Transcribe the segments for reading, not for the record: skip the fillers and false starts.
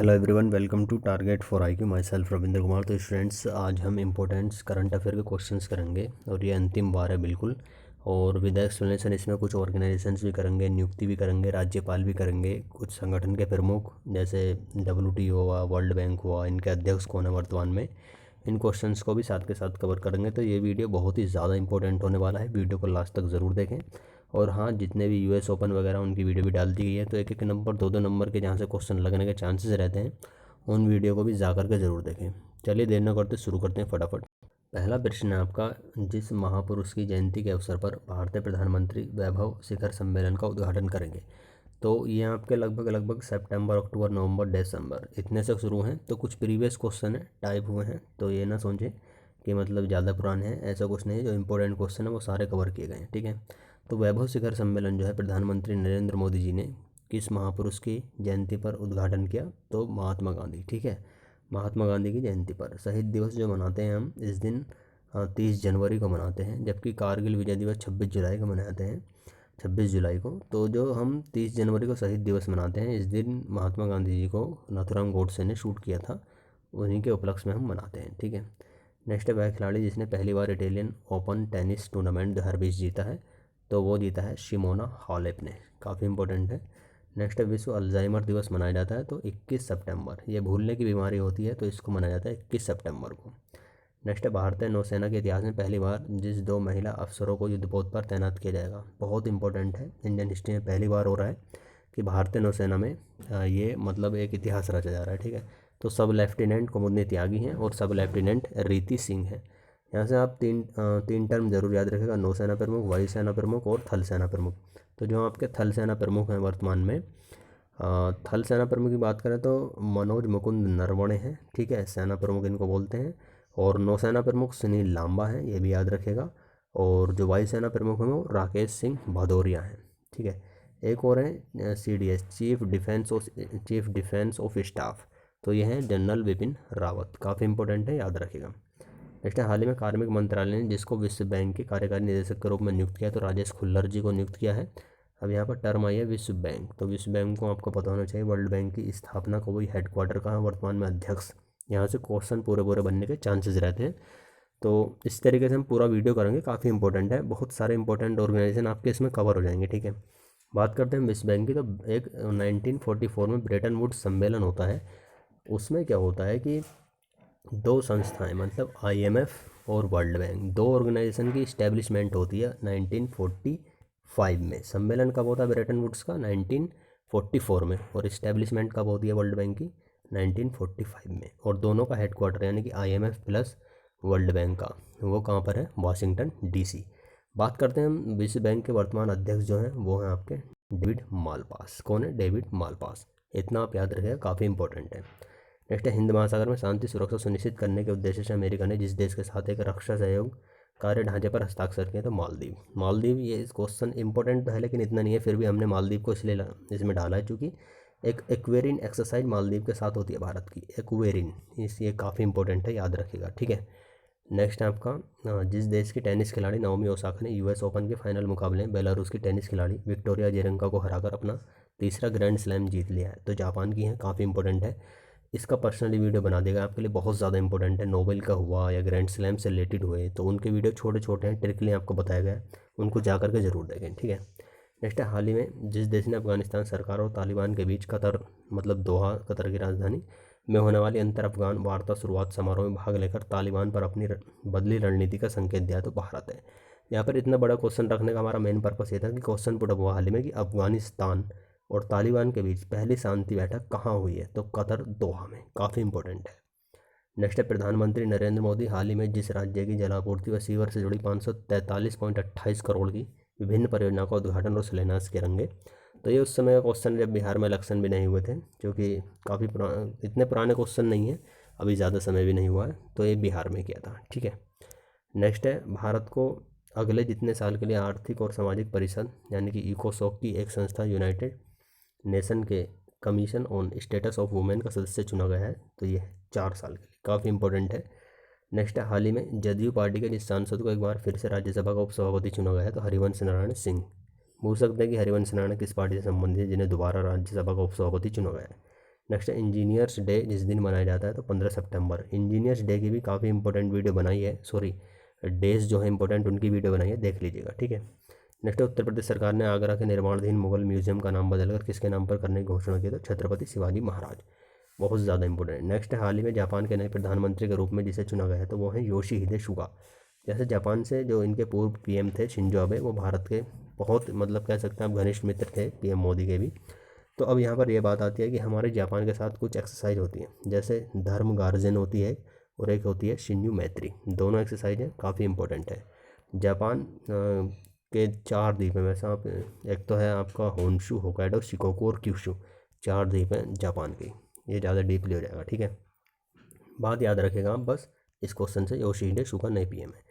Hello everyone, welcome to target for IQ. Myself Ravindra Kumar. तो students, आज हम importants current affair के questions करेंगे और ये अंतिम बार है बिल्कुल। और विद एक्सप्लेनेशन इसमें कुछ ऑर्गेनाइजेशंस भी करेंगे, नियुक्ति भी करेंगे, राज्यपाल भी करेंगे, कुछ संगठन के प्रमुख जैसे WTO हुआ, वर्ल्ड बैंक हुआ, इनके अध्यक्ष कौन है वर्तमान में, इन क्वेश्चंस को भी साथ के साथ कवर करेंगे। तो ये वीडियो बहुत ही ज़्यादा इंपॉर्टेंट होने वाला है, वीडियो को लास्ट तक ज़रूर देखें। और हाँ, जितने भी US ओपन वगैरह उनकी वीडियो भी डाल दी गई है, तो एक एक नंबर, दो दो नंबर के जहाँ से क्वेश्चन लगने के चांसेस रहते हैं, उन वीडियो को भी जा करके ज़रूर देखें। चलिए देर न करते शुरू करते हैं फटाफट। पहला प्रश्न है आपका, जिस महापुरुष की जयंती के अवसर पर भारतीय प्रधानमंत्री वैभव शिखर सम्मेलन का उद्घाटन करेंगे। तो ये आपके लगभग सितंबर, अक्टूबर, नवंबर, दिसंबर इतने से शुरू हैं। तो कुछ प्रीवियस क्वेश्चन है टाइप हुए हैं, तो ये ना सोचें कि मतलब ज़्यादा पुराने हैं, ऐसा कुछ नहीं है। जो इंपॉर्टेंट क्वेश्चन है वो सारे कवर किए गए हैं, ठीक है। तो वैभव शिखर सम्मेलन जो है प्रधानमंत्री नरेंद्र मोदी जी ने किस महापुरुष की जयंती पर उद्घाटन किया? तो महात्मा गांधी, ठीक है। महात्मा गांधी की जयंती पर शहीद दिवस जो मनाते हैं हम इस दिन 30 जनवरी को मनाते हैं, जबकि कारगिल विजय दिवस 26 जुलाई को मनाते हैं, 26 जुलाई को। तो जो हम 30 जनवरी को शहीद दिवस मनाते हैं, इस दिन महात्मा गांधी जी को नाथूराम गोडसे ने शूट किया था, उन्हीं के उपलक्ष्य में हम मनाते हैं, ठीक है। नेक्स्ट है, वह खिलाड़ी जिसने पहली बार इटालियन ओपन टेनिस टूर्नामेंट 2020 जीता है? तो वो जीता है सिमोना हालेप ने, काफ़ी इंपॉर्टेंट है। नेक्स्ट है, विश्व अल्जाइमर दिवस मनाया जाता है? तो 21 सितंबर। ये भूलने की बीमारी होती है, तो इसको मनाया जाता है 21 सितंबर को। नेक्स्ट है, भारतीय नौसेना के इतिहास में पहली बार जिस 2 महिला अफसरों को युद्धपोत पर तैनात किया जाएगा? बहुत इंपॉर्टेंट है, इंडियन हिस्ट्री में पहली बार हो रहा है कि भारतीय नौसेना में ये मतलब एक इतिहास रचा जा रहा है, ठीक है। तो सब लेफ्टिनेंट कुमुदनी त्यागी हैं और सब लेफ्टिनेंट रीति सिंह हैं। यहाँ से आप तीन टर्म जरूर याद रखेगा, नौसेना प्रमुख, वायुसेना प्रमुख और थल सेना प्रमुख। तो जो आपके थल सेना प्रमुख हैं वर्तमान में, थल सेना प्रमुख की बात करें तो मनोज मुकुंद नरवणे हैं, ठीक है, सेना प्रमुख इनको बोलते हैं। और नौसेना प्रमुख सुनील लांबा है, ये भी याद रखेगा। और जो वायुसेना प्रमुख हैं वो राकेश सिंह भदौरिया हैं, ठीक है। एक और है CDS, chief defence of staff. तो ये हैं जनरल विपिन रावत, काफ़ी इंपॉर्टेंट है, याद रखेगा। नेक्स्ट है, हाल ही में कार्मिक मंत्रालय ने जिसको विश्व बैंक के कार्यकारी निदेशक के रूप में नियुक्त किया, तो राजेश खुल्लर जी को नियुक्त किया है। अब यहाँ पर टर्म आई है विश्व बैंक। तो विश्व बैंक को आपको पता होना चाहिए, वर्ल्ड बैंक की स्थापना को वही हेडक्वार्टर का है, वर्तमान में अध्यक्ष। यहाँ से क्वेश्चन पूरे पूरे बनने के चांसेस रहते हैं। तो इस तरीके से हम पूरा वीडियो करेंगे, काफ़ी इंपॉर्टेंट है, बहुत सारे इंपॉर्टेंट ऑर्गेनाइजेशन आपके इसमें कवर हो जाएंगे, ठीक है। बात करते हैं विश्व बैंक की। तो एक 1944 में ब्रेटन वुड्स सम्मेलन होता है, उसमें क्या होता है कि 2 संस्थाएं मतलब IMF और वर्ल्ड बैंक, 2 ऑर्गेनाइजेशन की इस्टेब्लिशमेंट होती है 1945 में। सम्मेलन कब होता है ब्रेटन वुड्स का? 1944 में। और इस्टेब्लिशमेंट कब होती है वर्ल्ड बैंक की? 1945 में। और दोनों का हेडक्वार्टर यानी कि IMF प्लस वर्ल्ड बैंक का, वो कहाँ पर है? Washington DC। बात करते हैं हम विश्व बैंक के वर्तमान अध्यक्ष जो हैं, वो हैं आपके डेविड मालपास। कौन है? David Malpass. इतना आप याद रखिएगा, काफ़ी इंपॉर्टेंट है। नेक्स्ट है, हिंद महासागर में शांति सुरक्षा सुनिश्चित करने के उद्देश्य से अमेरिका ने जिस देश के साथ एक रक्षा सहयोग कार्य ढांचे पर हस्ताक्षर किया? तो मालदीव। मालदीव, ये क्वेश्चन इंपॉर्टेंट तो है लेकिन इतना नहीं है, फिर भी हमने मालदीव को इसलिए इसमें डाला है क्योंकि एक एक्वेरिन एक्सरसाइज मालदीव के साथ होती है भारत की, एक्वेरिन, ये काफ़ी इंपॉर्टेंट है, याद रखिएगा, ठीक है। नेक्स्ट है आपका, जिस देश की टेनिस खिलाड़ी नाओमी ओसाका ने US ओपन के फाइनल मुकाबले में बेलारूस की टेनिस खिलाड़ी विक्टोरिया अज़रेंका को हराकर अपना तीसरा ग्रैंड स्लैम जीत लिया है? तो जापान की है, काफ़ी इंपॉर्टेंट है। इसका पर्सनली वीडियो बना देगा आपके लिए, बहुत ज़्यादा इंपॉर्टेंट है। नोबेल का हुआ या ग्रैंड स्लैम से रिलेटेड हुए तो उनके वीडियो छोटे छोटे हैं, ट्रिकली आपको बताया गया है, उनको जा करके ज़रूर देखें, ठीक है। नेक्स्ट है, हाल ही में जिस देश ने अफगानिस्तान सरकार और तालिबान के बीच कतर मतलब दोहा, कतर की राजधानी में होने वाली अंतर अफगान वार्ता शुरुआत समारोह में भाग लेकर तालिबान पर अपनी बदली रणनीति का संकेत दिया, तो भारत है। यहाँ पर इतना बड़ा क्वेश्चन रखने का हमारा मेन पर्पस ये था कि क्वेश्चन पुट अप हुआ हाल ही में कि अफगानिस्तान और तालिबान के बीच पहली शांति बैठक कहाँ हुई है? तो कतर, दोहा में, काफ़ी इंपॉर्टेंट है। नेक्स्ट है, प्रधानमंत्री नरेंद्र मोदी हाल ही में जिस राज्य की जलापूर्ति व सीवर से जुड़ी 543.28 करोड़ की विभिन्न परियोजनाओं का उद्घाटन और शिलान्यास करेंगे? तो ये उस समय का क्वेश्चन जब बिहार में इलेक्शन भी नहीं हुए थे, क्योंकि काफ़ी इतने पुराने क्वेश्चन नहीं है, अभी ज़्यादा समय भी नहीं हुआ है, तो ये बिहार में किया था, ठीक है। नेक्स्ट है, भारत को अगले जितने साल के लिए आर्थिक और सामाजिक परिषद यानी कि इकोसॉक की एक संस्था यूनाइटेड नेशन के commission on status of women का सदस्य चुना गया है? तो ये 4 साल के लिए, काफ़ी इंपॉर्टेंट है। नेक्स्ट है, हाल ही में जदयू पार्टी के जिस सांसद को एक बार फिर से राज्यसभा का उपसभापति चुना गया है? तो हरिवंश नारायण सिंह। पूछ सकते हैं कि हरिवंश नारायण किस पार्टी से संबंधित है जिन्हें दोबारा राज्यसभा का उपसभापति चुना गया है? नेक्स्ट है इंजीनियर्स डे जिस दिन मनाया जाता है तो 15 सितंबर। इंजीनियर्स डे की भी काफ़ी इंपॉर्टेंट वीडियो बनाई है, सॉरी डेज जो है इंपॉर्टेंट उनकी वीडियो बनाई है, देख लीजिएगा, ठीक है। नेक्स्ट है उत्तर प्रदेश सरकार ने आगरा के निर्माणाधीन मुगल म्यूजियम का नाम बदलकर किसके नाम पर करने की घोषणा की, तो छत्रपति शिवाजी महाराज। बहुत ज़्यादा इंपॉर्टेंट। नेक्स्ट है हाल ही में जापान के नए प्रधानमंत्री के रूप में जिसे चुना गया है तो वो है योशिहिदे सुगा। जैसे जापान से जो इनके पूर्व पीएम थे शिंजो अबे, वो भारत के बहुत मतलब कह सकते हैं आप घनिष्ठ मित्र थे पीएम मोदी के भी। तो अब यहाँ पर ये बात आती है कि हमारे जापान के साथ कुछ एक्सरसाइज होती है, जैसे धर्म गार्जन होती है और एक होती है शिन्यू मैत्री। दोनों एक्सरसाइज है, काफ़ी इंपॉर्टेंट है। जापान के 4 द्वीप हैं वैसे आप, एक तो है आपका होन्शु, होकाइडो, शिकोकू और क्यूशू, 4 द्वीप हैं जापान की। ये ज़्यादा डीपली हो जाएगा, ठीक है। बात याद रखेगा आप बस इस क्वेश्चन से, योशिहिदे सुगा नए पीएम है।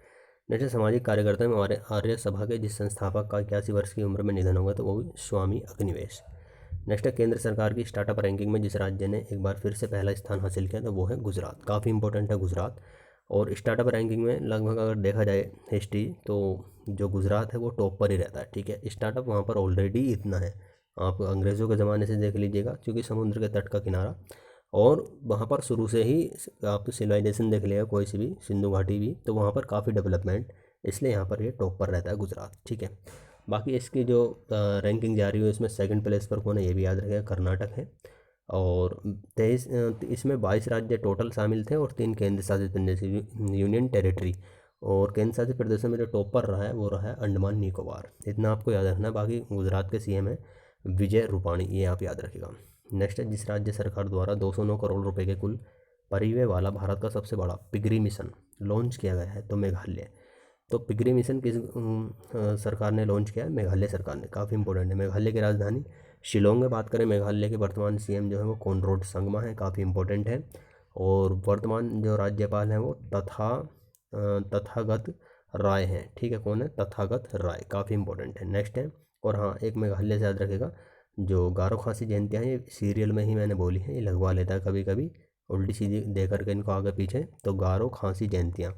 नेक्स्ट सामाजिक कार्यकर्ता में आर्य सभा के जिस संस्थापक का 81 वर्ष की उम्र में निधन होगा तो वो भी स्वामी अग्निवेश। नेक्स्ट है केंद्र सरकार की स्टार्टअप रैंकिंग में जिस राज्य ने एक बार फिर से पहला स्थान हासिल किया तो वो है गुजरात। काफ़ी इंपॉर्टेंट है गुजरात। और स्टार्टअप रैंकिंग में लगभग अगर देखा जाए हिस्ट्री तो जो गुजरात है वो टॉप पर ही रहता है, ठीक है। स्टार्टअप वहाँ पर ऑलरेडी इतना है, आप अंग्रेज़ों के ज़माने से देख लीजिएगा क्योंकि समुद्र के तट का किनारा, और वहाँ पर शुरू से ही आप सिविलाइजेशन देख लिया कोई सी भी, सिंधु घाटी भी, तो वहाँ पर काफ़ी डेवलपमेंट, इसलिए यहाँ पर ये टॉप पर रहता है गुजरात, ठीक है। बाकी इसकी जो रैंकिंग जारी हुई इसमें सेकंड प्लेस पर कौन है ये भी याद रखेगा, कर्नाटक है। और 23 इसमें 22 राज्य टोटल शामिल थे और 3 केंद्र शासित प्रदेश यूनियन टेरिटरी। और केंद्र शासित प्रदेशों में जो टॉप पर रहा है वो रहा है अंडमान निकोबार। इतना आपको याद रखना है। बाकी गुजरात के सीएम है विजय रूपाणी, ये आप याद रखिएगा। नेक्स्ट है जिस राज्य सरकार द्वारा 209 करोड़ रुपए के कुल परिव्यय वाला भारत का सबसे बड़ा पिगरी मिशन लॉन्च किया गया है तो मेघालय। तो पिगरी मिशन किस सरकार ने लॉन्च किया है, मेघालय सरकार ने। काफ़ी इंपॉर्टेंट है। मेघालय की राजधानी शिलोंग में बात करें, मेघालय के वर्तमान सीएम जो है वो कोनराड संगमा है, काफ़ी इंपॉर्टेंट है। और वर्तमान जो राज्यपाल हैं वो तथागत राय हैं, ठीक है। कौन है, तथागत राय, काफ़ी इंपॉर्टेंट है। नेक्स्ट है, और हाँ एक मेघालय से याद रखेगा, जो गारो खासी जयंतियाँ हैं ये सीरियल में ही मैंने बोली है, ये लगवा लेता है कभी कभी उल्टी सीधी दे करके इनको आगे पीछे, तो गारो खासी जयंतियाँ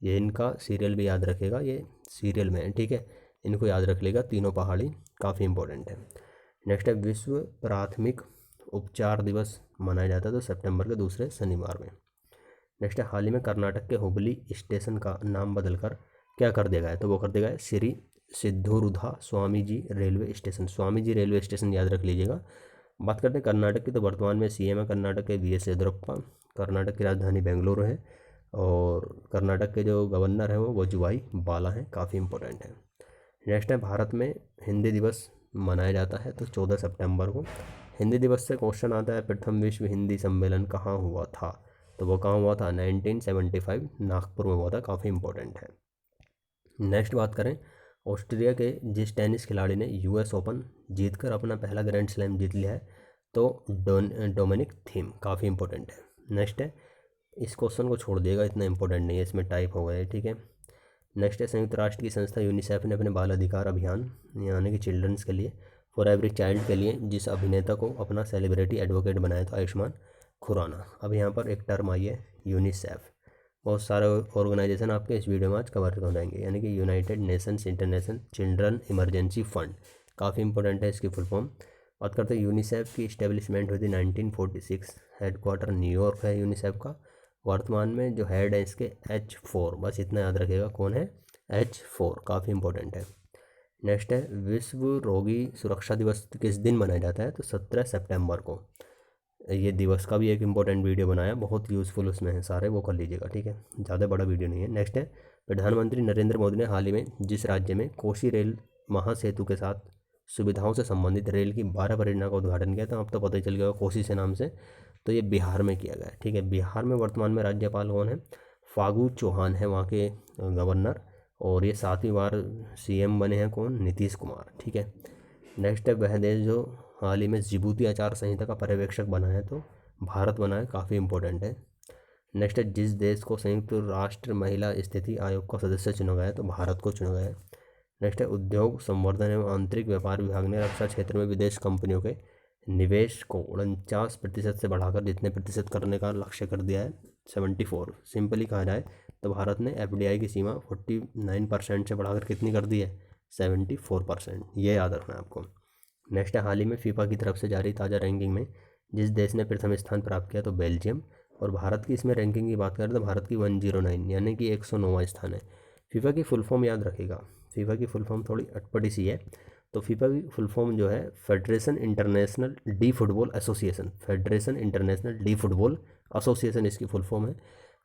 ये इनका सीरियल भी याद रखेगा, ये सीरियल में है, ठीक है। इनको याद रख लेगा, तीनों पहाड़ी, काफ़ी इंपॉर्टेंट है। नेक्स्ट है विश्व प्राथमिक उपचार दिवस मनाया जाता है तो सितंबर के दूसरे शनिवार में। नेक्स्ट है हाल ही में कर्नाटक के हुबली स्टेशन का नाम बदलकर क्या कर दिया गया है तो वो कर दिया गया है श्री सिद्धोरुधा स्वामीजी रेलवे स्टेशन। स्वामीजी रेलवे स्टेशन याद रख लीजिएगा। बात करते हैं कर्नाटक की, तो वर्तमान में सीएम है कर्नाटक के वीएस येदियुरप्पा। कर्नाटक की राजधानी बेंगलुरु है और कर्नाटक के जो गवर्नर हैं वो वजुभाई वाला हैं, काफ़ी इंपॉर्टेंट है। नेक्स्ट है भारत में हिंदी दिवस मनाया जाता है तो 14 सितंबर को। हिंदी दिवस से क्वेश्चन आता है प्रथम विश्व हिंदी सम्मेलन कहाँ हुआ था तो वो कहाँ हुआ था, 1975 नागपुर में हुआ था, काफ़ी इंपॉर्टेंट है। नेक्स्ट बात करें, ऑस्ट्रिया के जिस टेनिस खिलाड़ी ने यूएस ओपन जीतकर अपना पहला ग्रैंड स्लैम जीत लिया है तो डोमिनिक थीम, काफ़ी इंपॉर्टेंट है। नेक्स्ट है, इस क्वेश्चन को छोड़ दिएगा, इतना इंपॉर्टेंट नहीं है, इसमें टाइप हो गए, ठीक है। नेक्स्ट है संयुक्त राष्ट्र की संस्था यूनिसेफ ने अपने बाल अधिकार अभियान यानी कि चिल्ड्रंस के लिए फॉर एवरी चाइल्ड के लिए जिस अभिनेता को अपना सेलिब्रिटी एडवोकेट बनाया था आयुष्मान खुराना। अब यहाँ पर एक टर्म आई है यूनिसेफ। बहुत सारे ऑर्गेनाइजेशन आपके इस वीडियो में आज कवर हो जाएंगे, यानी कि United Nations international children emergency fund, काफ़ी इंपॉर्टेंट है इसकी फुल फॉर्म। बात करते हैं यूनिसेफ की इस्टेब्लिशमेंट हुई थी 1946, हेडक्वार्टर न्यूयॉर्क है यूनिसेफ का। वर्तमान में जो हेड है इसके H4, बस इतना याद रखिएगा कौन है, H4, काफ़ी इंपॉर्टेंट है। नेक्स्ट है विश्व रोगी सुरक्षा दिवस किस दिन मनाया जाता है तो 17 सितंबर को। ये दिवस का भी एक इम्पोर्टेंट वीडियो बनाया, बहुत यूज़फुल उसमें है सारे, वो कर लीजिएगा, ठीक है, ज़्यादा बड़ा वीडियो नहीं है। नेक्स्ट है प्रधानमंत्री नरेंद्र मोदी ने हाल ही में जिस राज्य में कोसी रेल महासेतु के साथ सुविधाओं से संबंधित रेल की 12 परियोजना का उद्घाटन किया था, अब तो पता ही चल गया कोसी से नाम से, तो ये बिहार में किया गया है, ठीक है। बिहार में वर्तमान में राज्यपाल कौन है, फागू चौहान है वहाँ के गवर्नर, और ये 7वीं बार सीएम बने हैं कौन, नीतीश कुमार, ठीक है। नेक्स्ट है वह देश जो हाल ही में जिबूती आचार संहिता का पर्यवेक्षक बना है तो भारत बना है, काफ़ी इंपॉर्टेंट है। नेक्स्ट है जिस देश को संयुक्त राष्ट्र महिला स्थिति आयोग का सदस्य चुना गया है तो भारत को चुना गया है। नेक्स्ट है उद्योग संवर्धन एवं आंतरिक व्यापार विभाग ने रक्षा क्षेत्र में विदेश कंपनियों के निवेश को 49% से बढ़ाकर जितने प्रतिशत करने का लक्ष्य कर दिया है 74। सिंपली कहा जाए तो भारत ने FDI की सीमा 49% से बढ़ाकर कितनी कर दी है, 74%, ये याद रखना है आपको। नेक्स्ट है हाल ही में फीफा की तरफ से जारी ताज़ा रैंकिंग में जिस देश ने प्रथम स्थान प्राप्त किया तो बेल्जियम। और भारत की इसमें रैंकिंग की बात करें तो भारत की 109 यानी कि 109वां स्थान है। फीफा की फुल फॉर्म याद रखेगा, फीफा की फुल फॉर्म थोड़ी अटपटी सी है। तो फीफा की फुल फॉर्म जो है federation international D football association, federation international D football association इसकी फुल फॉर्म है।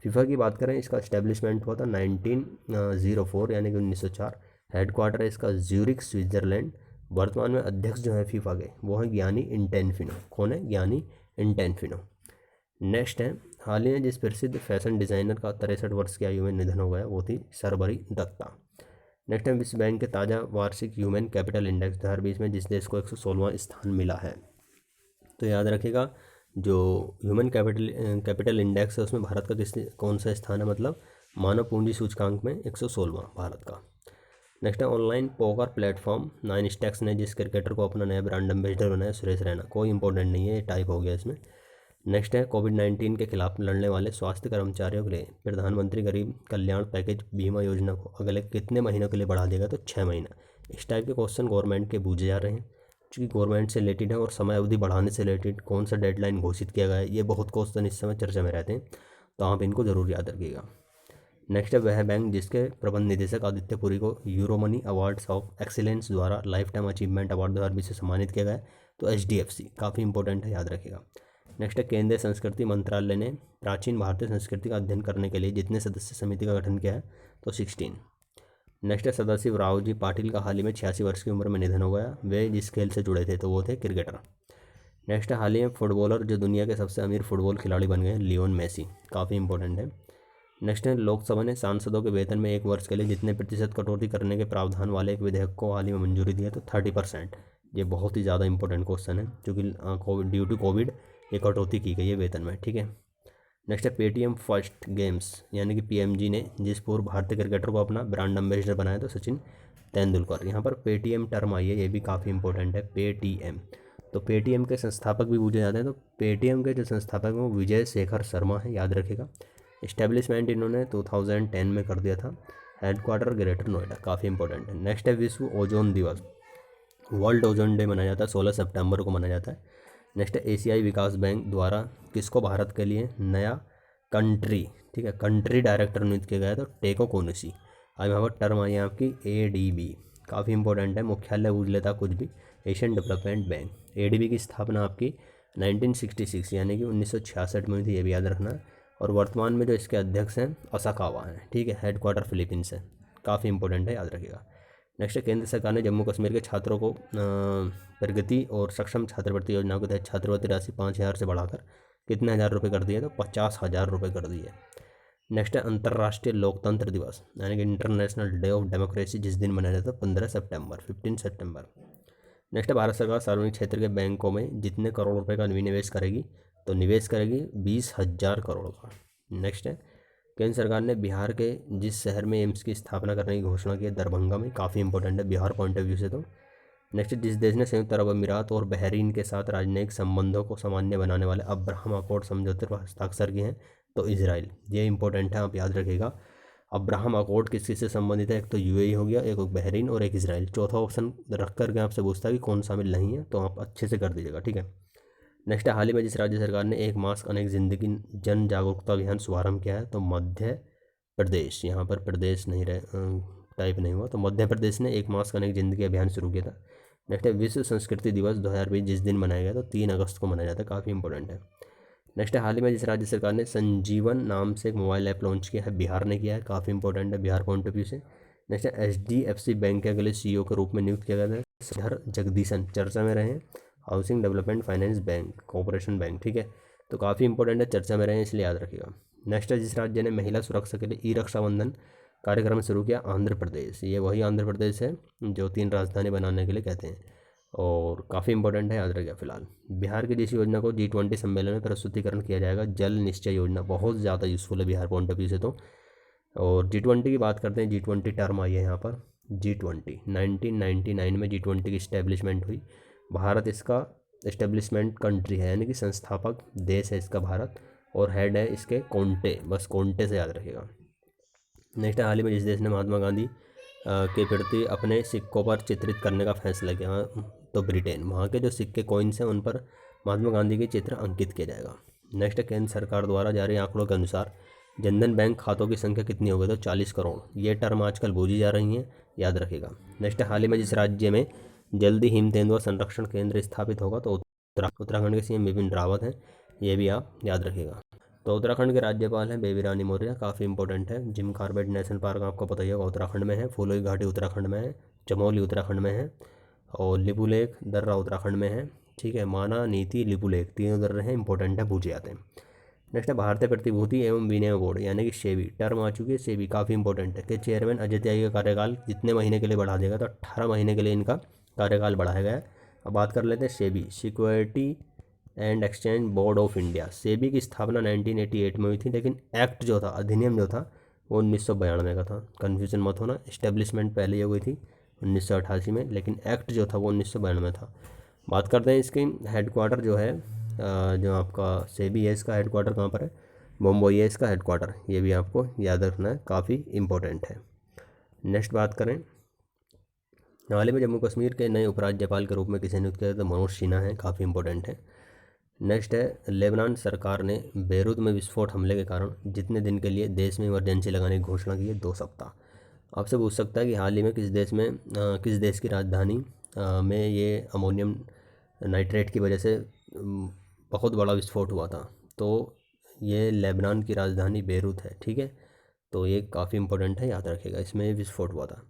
फीफा की बात करें, इसका एस्टेब्लिशमेंट हुआ था 1904 यानी कि 1904। हेडक्वार्टर है इसका ज्यूरिख स्विट्ज़रलैंड। वर्तमान में अध्यक्ष जो है फीफा के वो हैं गियानी इनटेनफिनो। कौन है? गियानी इनटेनफिनो। नेक्स्ट है, हाल ही में जिस प्रसिद्ध फैशन डिज़ाइनर का 63 वर्ष की आयु में निधन हो गया वो थी शर्बरी दत्ता। नेक्स्ट है, विश्व बैंक के ताज़ा वार्षिक ह्यूमन कैपिटल इंडेक्स 2020 में जिस देश को 116वां स्थान मिला है। तो याद रखिएगा, जो ह्यूमन कैपिटल इंडेक्स है उसमें भारत का कौन सा स्थान है, मतलब मानव पूंजी सूचकांक में 116वां भारत का। नेक्स्ट है, ऑनलाइन पोकर प्लेटफॉर्म 9 स्टैक्स ने जिस क्रिकेटर को अपना नया ब्रांड एम्बेसडर बनाया सुरेश रैना। कोई इंपॉर्टेंट नहीं है, ये टाइप हो गया इसमें। नेक्स्ट है, कोविड-19 के खिलाफ लड़ने वाले स्वास्थ्य कर्मचारियों के लिए प्रधानमंत्री गरीब कल्याण पैकेज बीमा योजना को अगले कितने महीनों के लिए बढ़ा देगा, तो 6 महीना। इस टाइप के क्वेश्चन गवर्नमेंट के पूछे जा रहे हैं, क्योंकि गवर्नमेंट से रिलेटेड है और समय अवधि बढ़ाने से रिलेटेड कौन सा डेडलाइन घोषित किया गया है, ये बहुत क्वेश्चन इस समय चर्चा में रहते हैं, तो आप इनको जरूर याद रखिएगा। नेक्स्ट है, वह बैंक जिसके प्रबंध निदेशक आदित्य पुरी को यूरोमनी अवार्ड्स ऑफ एक्सीलेंस द्वारा लाइफ टाइम अचीवमेंट अवार्ड 2020 से सम्मानित किया गया है, तो HDFC। काफ़ी इंपॉर्टेंट है, याद रखिएगा। नेक्स्ट है, केंद्रीय संस्कृति मंत्रालय ने प्राचीन भारतीय संस्कृति का अध्ययन करने के लिए जितने सदस्य समिति का गठन किया है, तो 16। नेक्स्ट है, सदाशिव रावजी पाटिल का हाल ही में 86 वर्ष की उम्र में निधन हो गया। वे जिस खेल से जुड़े थे तो वो थे क्रिकेटर। नेक्स्ट है, हाल ही में फुटबॉलर जो दुनिया के सबसे अमीर फुटबॉल खिलाड़ी बन गए, लियोन मेसी। काफ़ी इंपॉर्टेंट है। नेक्स्ट है, लोकसभा ने सांसदों के वेतन में 1 वर्ष के लिए जितने प्रतिशत कटौती करने के प्रावधान वाले एक विधेयक को हाल ही में मंजूरी दी है, तो 30%। ये बहुत ही ज़्यादा इंपॉर्टेंट क्वेश्चन है, क्योंकि ड्यू टू कोविड ये कटौती की गई है वेतन में, ठीक है। नेक्स्ट है, पेटीएम फर्स्ट गेम्स यानी कि PMG ने जिस पूर्व भारतीय क्रिकेटर को अपना ब्रांड एम्बेसडर बनाया, तो सचिन तेंदुलकर। यहाँ पर पेटीएम टर्म आई है, ये भी काफ़ी इंपॉर्टेंट है, पेटीएम। तो पेटीएम के संस्थापक भी पूछे जाते हैं, तो पेटीएम के जो संस्थापक हैं वो विजय शेखर शर्मा है, याद रखेगा। इस्टेब्लिशमेंट इन्होंने 2010 में कर दिया था। हेडक्वार्टर ग्रेटर नोएडा, काफ़ी इंपॉर्टेंट है। नेक्स्ट है, विश्व ओजोन दिवस, वर्ल्ड ओजोन डे मनाया जाता है, 16 सितंबर को मनाया जाता है। नेक्स्ट है, एशियाई विकास बैंक द्वारा किसको भारत के लिए नया कंट्री, ठीक है, कंट्री डायरेक्टर नियुक्त किया गया, तो टेको कोनुसी। अब यहाँ पर टर्म आई है आपकी ADB, काफ़ी इंपॉर्टेंट है, मुख्यालय पूछ लेता कुछ भी, एशियन डेवलपमेंट बैंक। ADB की स्थापना आपकी 1966 यानी कि 1966 में हुई थी, ये भी याद रखना। और वर्तमान में जो इसके अध्यक्ष हैं असाकावा हैं, ठीक है, हेडक्वार्टर फिलीपींस है, काफ़ी इंपॉर्टेंट है, याद रखिएगा। नेक्स्ट है, केंद्र सरकार ने जम्मू कश्मीर के छात्रों को प्रगति और सक्षम छात्रवृत्ति योजना के तहत छात्रवृत्ति राशि 5,000 से बढ़ाकर कितने हज़ार रुपये कर दिए, तो 50,000 रुपये कर दिए। नेक्स्ट है, अंतर्राष्ट्रीय लोकतंत्र दिवस यानी कि इंटरनेशनल डे ऑफ डेमोक्रेसी जिस दिन मनाया जाता है 15 सितंबर। नेक्स्ट है, भारत सरकार सार्वजनिक क्षेत्र के बैंकों में जितने करोड़ रुपए का विनिवेश करेगी, तो निवेश करेगी 20,000 करोड़ का। नेक्स्ट है, केंद्र सरकार ने बिहार के जिस शहर में एम्स की स्थापना करने की घोषणा की है, दरभंगा में, काफ़ी इंपॉर्टेंट है बिहार पॉइंट ऑफ व्यू से। तो नेक्स्ट, जिस देश ने संयुक्त अरब अमीरात और बहरीन के साथ राजनयिक संबंधों को सामान्य बनाने वाले अब्राहम अकॉर्ड समझौते पर हस्ताक्षर किए हैं, तो इजराइल। ये इंपॉर्टेंट है, आप याद रखिएगा। अब्राहम अकॉर्ड किस किस से संबंधित है, एक तो UAE हो गया, एक बहरीन और एक इजराइल। चौथा ऑप्शन रख करके आपसे पूछता है कि कौन शामिल नहीं है, तो आप अच्छे से कर दीजिएगा, ठीक है। नेक्स्ट है, हाल ही में जिस राज्य सरकार ने एक मास्क अनेक जिंदगी जन जागरूकता अभियान शुभारंभ किया है, तो मध्य प्रदेश। यहाँ पर प्रदेश नहीं टाइप नहीं हुआ, तो मध्य प्रदेश ने एक मास्क अनेक जिंदगी अभियान शुरू किया था। नेक्स्ट है, विश्व संस्कृति दिवस 2020 जिस दिन मनाया गया, तो 3 अगस्त को मनाया जाता है, काफ़ी इंपॉर्टेंट है। नेक्स्ट है, हाल ही में जिस राज्य सरकार ने संजीवन नाम से एक मोबाइल ऐप लॉन्च किया है, बिहार ने किया है, काफ़ी इंपॉर्टेंट है बिहार पॉइंट ऑफ व्यू से। नेक्स्ट है, HDFC बैंक के अगले CEO के रूप में नियुक्त किया गया है श्रीधर जगदीशन, चर्चा में रहे हैं, housing development finance bank, corporation bank, ठीक है। तो काफ़ी इंपॉर्टेंट है, चर्चा में रहे हैं, इसलिए याद रखिएगा। नेक्स्ट है, जिस राज्य ने महिला सुरक्षा के लिए ई-रक्षाबंधन कार्यक्रम शुरू किया, आंध्र प्रदेश। ये वही आंध्र प्रदेश है जो 3 राजधानी बनाने के लिए कहते हैं, और काफ़ी इंपॉर्टेंट है, याद रखिएगा। फिलहाल बिहार की जिस योजना को G20 सम्मेलन में प्रस्तुतिकरण किया जाएगा, जल निश्चय योजना, बहुत ज़्यादा यूज़फुल है बिहार पॉइंट ऑफ व्यू से। तो और G20 की बात करते हैं, G20 टर्म आई है यहाँ पर, G20 1999 में G20 की इस्टेब्लिशमेंट हुई। भारत इसका इस्टेब्लिशमेंट कंट्री है, यानी कि संस्थापक देश है इसका भारत, और हेड है इसके कोंटे, बस कोंटे से याद रखिएगा। नेक्स्ट है, हाल ही में जिस देश ने महात्मा गांधी के प्रति अपने सिक्कों पर चित्रित करने का फैसला किया, तो ब्रिटेन। वहाँ के जो सिक्के कॉइन्स हैं उन पर महात्मा गांधी के चित्र अंकित किया जाएगा। नेक्स्ट है, केंद्र सरकार द्वारा जारी आंकड़ों के अनुसार जनधन बैंक खातों की संख्या कितनी हो गई? तो 40 करोड़। ये टर्म आजकल भूजी जा रही हैं, याद रखिएगा। नेक्स्ट है, हाल ही में जिस राज्य में जल्दी हिम तेंदुआ संरक्षण केंद्र स्थापित होगा? तो उत्तराखंड के सीएम विपिन रावत हैं, ये भी आप याद रखिएगा। तो उत्तराखंड के राज्यपाल हैं बेबी रानी मौर्य, काफ़ी इंपॉर्टेंट है। जिम कॉर्बेट नेशनल पार्क आपको पता ही होगा उत्तराखंड में है। फूलोई घाटी उत्तराखंड में है। चमोली उत्तराखंड में है। और लिपुलेख दर्रा उत्तराखंड में है। ठीक है, माना, नीति, लिपुलेख, तीनों दर्रे हैं, इंपॉर्टेंट है, पूछे जाते हैं। नेक्स्ट है, भारतीय प्रतिभूति एवं विनिमय बोर्ड यानी कि सेबी, टर्म आ चुकी है सेबी, काफ़ी इंपॉर्टेंट है। कि चेयरमैन अजय त्यागी का कार्यकाल कितने महीने के लिए बढ़ा देगा? तो 18 महीने के लिए इनका कार्यकाल बढ़ाया गया है। अब बात कर लेते हैं SEBI, security and exchange board of India. SEBI की स्थापना 1988 में हुई थी, लेकिन एक्ट जो था, अधिनियम जो था, वो 1992 का था। कन्फ्यूजन मत होना, इस्टेब्लिशमेंट पहले ही हुई थी 1988 में, लेकिन एक्ट जो था वो 1992 में था। बात करते हैं इसकी हेडक्वार्टर जो है, जो आपका सेबी है, इसका हेडक्वार्टर कहाँ पर है? मुंबई है इसका हेडक्वार्टर, ये भी आपको याद रखना है, काफ़ी इंपॉर्टेंट है। नेक्स्ट बात करें, हाल ही में जम्मू कश्मीर के नए उपराज्यपाल के रूप में किसे नियुक्त किया? तो मनोज सिन्हा है, काफ़ी इंपॉर्टेंट है। नेक्स्ट है, लेबनान सरकार ने बेरूत में विस्फोट हमले के कारण जितने दिन के लिए देश में इमरजेंसी लगाने की घोषणा की है? 2 सप्ताह। आपसे पूछ सकता है कि हाल ही में किस देश की राजधानी में ये अमोनियम नाइट्रेट की वजह से बहुत बड़ा विस्फोट हुआ था? तो ये लेबनान की राजधानी बेरूत है। ठीक है, तो ये काफ़ी इंपॉर्टेंट है, याद रखिएगा, इसमें विस्फोट हुआ था।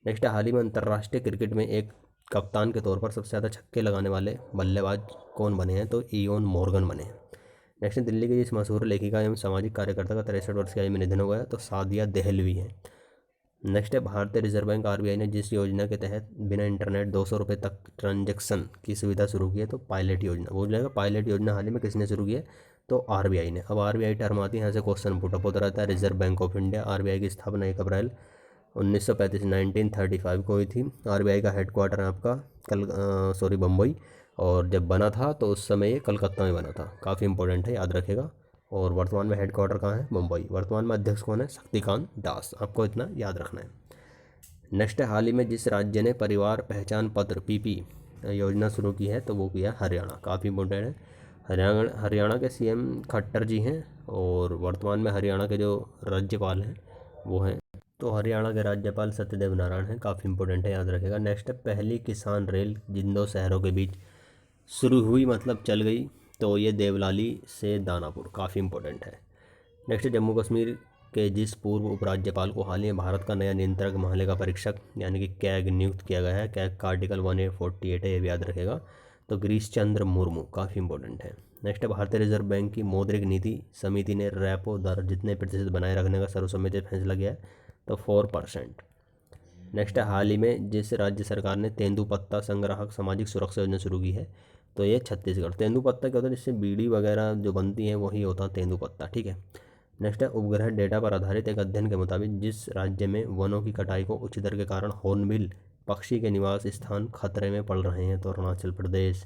नेक्स्ट है, हाल ही में अंतर्राष्ट्रीय क्रिकेट में एक कप्तान के तौर पर सबसे ज़्यादा छक्के लगाने वाले बल्लेबाज कौन बने हैं? तो इयोन मॉर्गन बने हैं। नेक्स्ट, दिल्ली की जिस मशहूर लेखिका एवं सामाजिक कार्यकर्ता का 63 वर्ष की आयु में निधन हो गया? तो सादिया देहलवी है। नेक्स्ट है, भारतीय रिजर्व बैंक आरबीआई ने जिस योजना के तहत बिना इंटरनेट 200 रुपये तक ट्रांजैक्शन की सुविधा शुरू की है? तो पायलट योजना। बोल जाएगा, पायलट योजना हाल ही में किसने शुरू की है? तो आरबीआई ने। अब आरबीआई टर्म आती है, यहाँ से क्वेश्चन पुटअप होता रहता है। Reserve bank of India, RBI की स्थापना 1 अप्रैल 1935 को हुई थी। आरबीआई का हेडक्वार्टर है आपका बम्बई, और जब बना था तो उस समय ये कलकत्ता में बना था, काफ़ी इंपॉर्टेंट है, याद रखेगा। और वर्तमान में हेडक्वार्टर कहाँ है? मुंबई। वर्तमान में अध्यक्ष कौन है? शक्तिकांत दास, आपको इतना याद रखना है। नेक्स्ट है, हाल ही में जिस राज्य ने परिवार पहचान पत्र पीपी योजना शुरू की है? तो वो किया हरियाणा, काफ़ी इंपॉर्टेंट है। हरियाणा के सीएम खट्टर जी हैं, और वर्तमान में हरियाणा के जो राज्यपाल हैं वो हैं, तो हरियाणा के राज्यपाल सत्यदेव नारायण हैं, काफ़ी इंपॉर्टेंट है, याद रखेगा। नेक्स्ट है, पहली किसान रेल जिन 2 शहरों के बीच शुरू हुई, मतलब चल गई, तो ये देवलाली से दानापुर, काफ़ी इंपॉर्टेंट है। नेक्स्ट है, जम्मू कश्मीर के जिस पूर्व उपराज्यपाल को हाल ही में भारत का नया नियंत्रक महालेखा परीक्षक यानी कि कैग नियुक्त किया गया है? कैग का आर्टिकल 1848 है, ये भी याद रखेगा। तो गिरीश चंद्र मुर्मू, काफ़ी इंपॉर्टेंट है। नेक्स्ट है, भारतीय रिजर्व बैंक की मौद्रिक नीति समिति ने रेपो दर जितने प्रतिशत बनाए रखने का सर्वसम्मति फैसला किया है? तो 4%। नेक्स्ट है, हाल ही में जिस राज्य सरकार ने तेंदुपत्ता संग्राहक सामाजिक सुरक्षा योजना शुरू की है? तो ये छत्तीसगढ़। तेंदुपत्ता क्या होता है? जिससे बीड़ी वगैरह जो बनती है वही होता है तेंदुपत्ता। ठीक है। नेक्स्ट है, उपग्रह डेटा पर आधारित एक अध्ययन के मुताबिक जिस राज्य में वनों की कटाई को उच्च दर के कारण हॉर्नबिल पक्षी के निवास स्थान खतरे में पड़ रहे हैं? तो अरुणाचल प्रदेश।